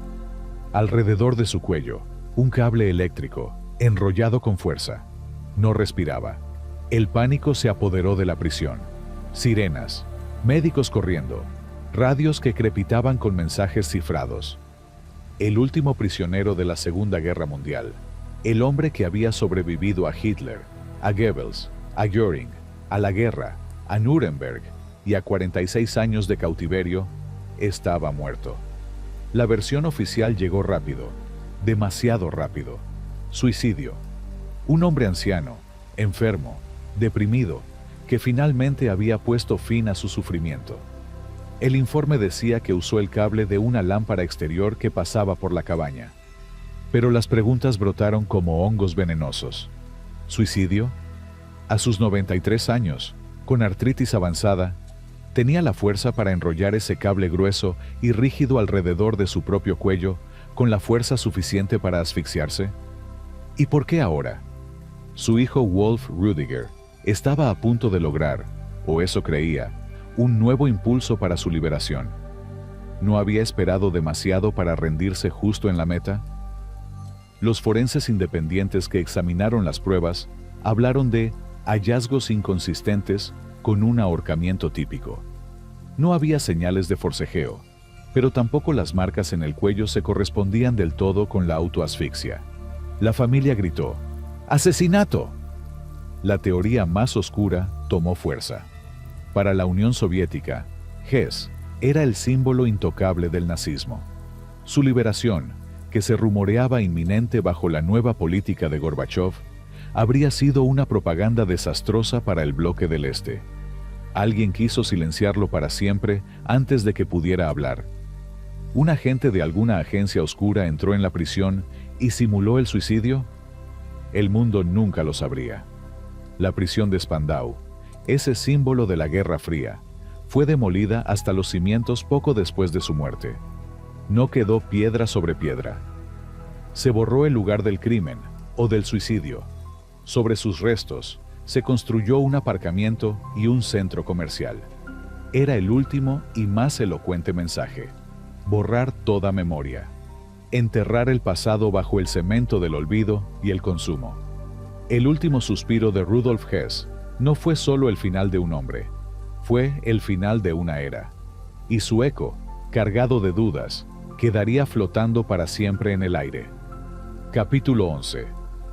Alrededor de su cuello, un cable eléctrico, enrollado con fuerza. No respiraba. El pánico se apoderó de la prisión. Sirenas, médicos corriendo, radios que crepitaban con mensajes cifrados. El último prisionero de la Segunda Guerra Mundial, el hombre que había sobrevivido a Hitler, a Goebbels, a Göring, a la guerra, a Nuremberg y a 46 años de cautiverio, estaba muerto. La versión oficial llegó rápido, demasiado rápido. Suicidio. Un hombre anciano, enfermo, deprimido, que finalmente había puesto fin a su sufrimiento. El informe decía que usó el cable de una lámpara exterior que pasaba por la cabaña. Pero las preguntas brotaron como hongos venenosos. ¿Suicidio? A sus 93 años, con artritis avanzada, ¿tenía la fuerza para enrollar ese cable grueso y rígido alrededor de su propio cuello, con la fuerza suficiente para asfixiarse? ¿Y por qué ahora? Su hijo Wolf Rüdiger estaba a punto de lograr, o eso creía, un nuevo impulso para su liberación. ¿No había esperado demasiado para rendirse justo en la meta? Los forenses independientes que examinaron las pruebas hablaron de hallazgos inconsistentes con un ahorcamiento típico. No había señales de forcejeo, pero tampoco las marcas en el cuello se correspondían del todo con la autoasfixia. La familia gritó: ¡asesinato! La teoría más oscura tomó fuerza. Para la Unión Soviética, Hess era el símbolo intocable del nazismo. Su liberación, que se rumoreaba inminente bajo la nueva política de Gorbachov, habría sido una propaganda desastrosa para el bloque del Este. Alguien quiso silenciarlo para siempre antes de que pudiera hablar. ¿Un agente de alguna agencia oscura entró en la prisión y simuló el suicidio? El mundo nunca lo sabría. La prisión de Spandau, ese símbolo de la Guerra Fría, fue demolida hasta los cimientos poco después de su muerte. No quedó piedra sobre piedra. Se borró el lugar del crimen o del suicidio. Sobre sus restos se construyó un aparcamiento y un centro comercial. Era el último y más elocuente mensaje: borrar toda memoria, enterrar el pasado bajo el cemento del olvido y el consumo. El último suspiro de Rudolf Hess no fue solo el final de un hombre, fue el final de una era. Y su eco, cargado de dudas, quedaría flotando para siempre en el aire. Capítulo 11.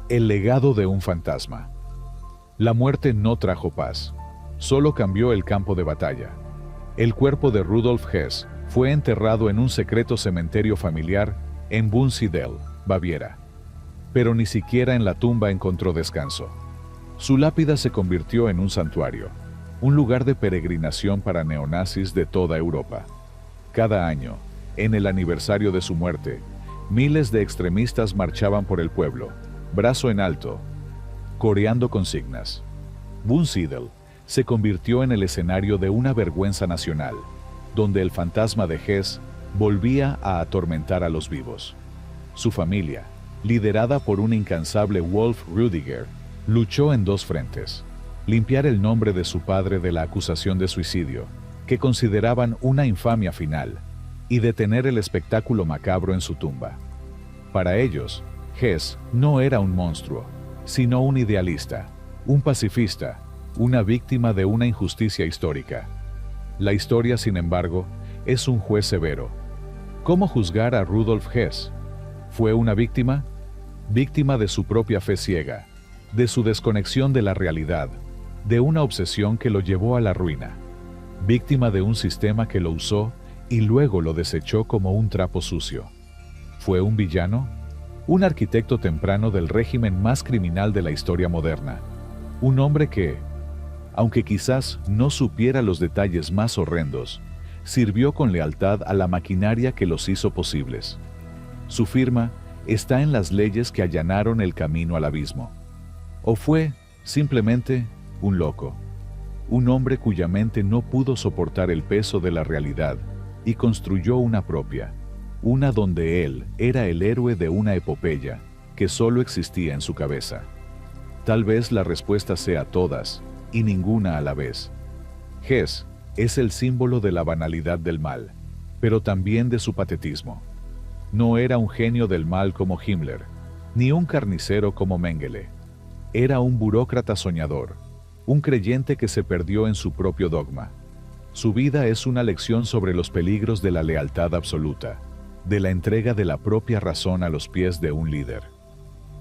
El legado de un fantasma. La muerte no trajo paz, solo cambió el campo de batalla. El cuerpo de Rudolf Hess fue enterrado en un secreto cementerio familiar en Wunsiedel, Baviera. Pero ni siquiera en la tumba encontró descanso. Su lápida se convirtió en un santuario, un lugar de peregrinación para neonazis de toda Europa. Cada año, en el aniversario de su muerte, miles de extremistas marchaban por el pueblo, brazo en alto, coreando consignas. Wunsiedel se convirtió en el escenario de una vergüenza nacional, donde el fantasma de Hess volvía a atormentar a los vivos. Su familia, liderada por un incansable Wolf Rüdiger, luchó en dos frentes: limpiar el nombre de su padre de la acusación de suicidio, que consideraban una infamia final, y detener el espectáculo macabro en su tumba. Para ellos, Hess no era un monstruo, sino un idealista, un pacifista, una víctima de una injusticia histórica. La historia, sin embargo, es un juez severo. ¿Cómo juzgar a Rudolf Hess? ¿Fue una víctima? Víctima de su propia fe ciega, de su desconexión de la realidad, de una obsesión que lo llevó a la ruina, víctima de un sistema que lo usó y luego lo desechó como un trapo sucio. ¿Fue un villano? Un arquitecto temprano del régimen más criminal de la historia moderna. Un hombre que, aunque quizás no supiera los detalles más horrendos, sirvió con lealtad a la maquinaria que los hizo posibles. Su firma está en las leyes que allanaron el camino al abismo. ¿O fue, simplemente, un loco? Un hombre cuya mente no pudo soportar el peso de la realidad y construyó una propia, una donde él era el héroe de una epopeya que solo existía en su cabeza. Tal vez la respuesta sea todas y ninguna a la vez. Hess es el símbolo de la banalidad del mal, pero también de su patetismo. No era un genio del mal como Himmler, ni un carnicero como Mengele. Era un burócrata soñador, un creyente que se perdió en su propio dogma. Su vida es una lección sobre los peligros de la lealtad absoluta, de la entrega de la propia razón a los pies de un líder.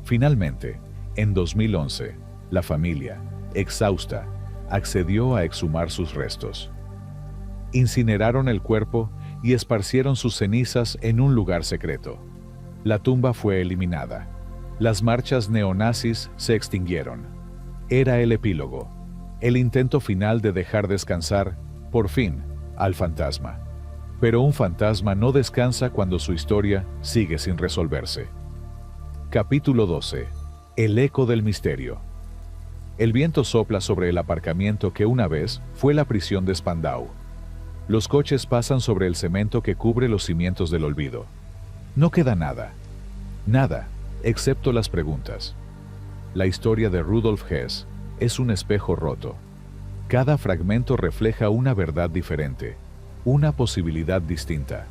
Finalmente, en 2011, la familia, exhausta, accedió a exhumar sus restos. Incineraron el cuerpo y esparcieron sus cenizas en un lugar secreto. La tumba fue eliminada. Las marchas neonazis se extinguieron. Era el epílogo, el intento final de dejar descansar, por fin, al fantasma. Pero un fantasma no descansa cuando su historia sigue sin resolverse. Capítulo 12. El eco del misterio. El viento sopla sobre el aparcamiento que una vez fue la prisión de Spandau. Los coches pasan sobre el cemento que cubre los cimientos del olvido. No queda nada. Nada, excepto las preguntas. La historia de Rudolf Hess es un espejo roto. Cada fragmento refleja una verdad diferente, una posibilidad distinta.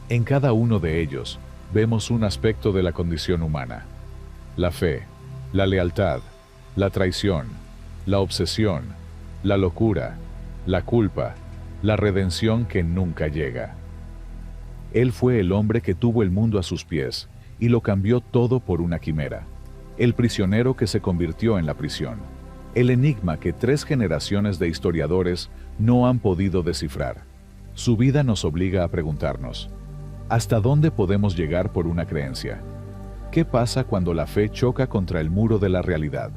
En cada uno de ellos vemos un aspecto de la condición humana. La fe, la lealtad, la traición, la obsesión, la locura, la culpa, la redención que nunca llega. Él fue el hombre que tuvo el mundo a sus pies y lo cambió todo por una quimera. El prisionero que se convirtió en la prisión. El enigma que 3 generaciones de historiadores no han podido descifrar. Su vida nos obliga a preguntarnos: ¿hasta dónde podemos llegar por una creencia? ¿Qué pasa cuando la fe choca contra el muro de la realidad?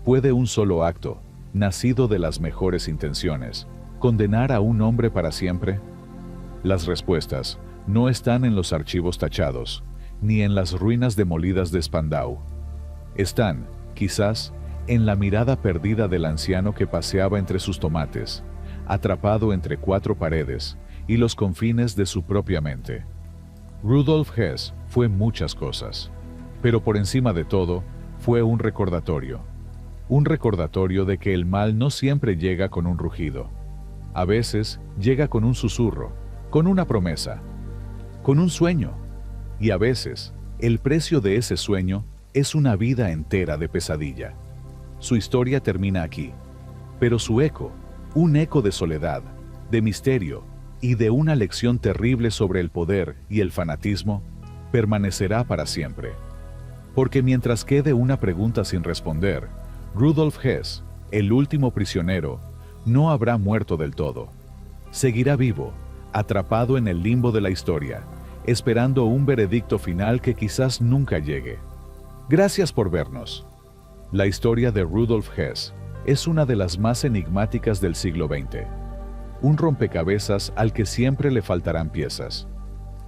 ¿Puede un solo acto, nacido de las mejores intenciones, condenar a un hombre para siempre? Las respuestas no están en los archivos tachados, ni en las ruinas demolidas de Spandau. Están, quizás, en la mirada perdida del anciano que paseaba entre sus tomates, atrapado entre 4 paredes y los confines de su propia mente. Rudolf Hess fue muchas cosas, pero por encima de todo, fue un recordatorio. Un recordatorio de que el mal no siempre llega con un rugido. A veces llega con un susurro, con una promesa, con un sueño. Y a veces, el precio de ese sueño es una vida entera de pesadilla. Su historia termina aquí, pero su eco, un eco de soledad, de misterio y de una lección terrible sobre el poder y el fanatismo, permanecerá para siempre. Porque mientras quede una pregunta sin responder, Rudolf Hess, el último prisionero, no habrá muerto del todo. Seguirá vivo, atrapado en el limbo de la historia, esperando un veredicto final que quizás nunca llegue. Gracias por vernos. La historia de Rudolf Hess es una de las más enigmáticas del siglo XX. Un rompecabezas al que siempre le faltarán piezas.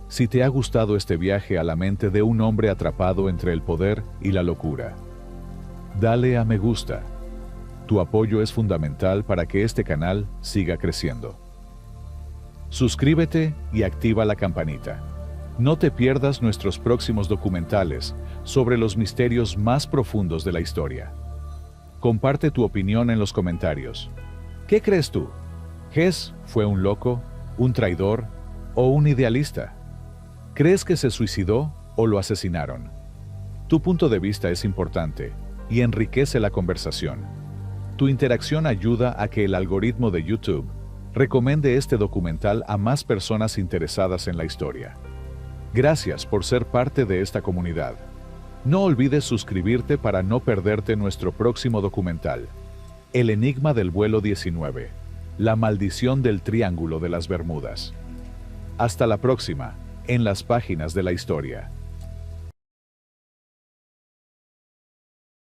Si te ha gustado este viaje a la mente de un hombre atrapado entre el poder y la locura, dale a me gusta. Tu apoyo es fundamental para que este canal siga creciendo. Suscríbete y activa la campanita. No te pierdas nuestros próximos documentales sobre los misterios más profundos de la historia. Comparte tu opinión en los comentarios. ¿Qué crees tú? ¿Hess fue un loco, un traidor o un idealista? ¿Crees que se suicidó o lo asesinaron? Tu punto de vista es importante y enriquece la conversación. Tu interacción ayuda a que el algoritmo de YouTube recomiende este documental a más personas interesadas en la historia. Gracias por ser parte de esta comunidad. No olvides suscribirte para no perderte nuestro próximo documental. El enigma del vuelo 19. La maldición del Triángulo de las Bermudas. Hasta la próxima, en las páginas de la historia.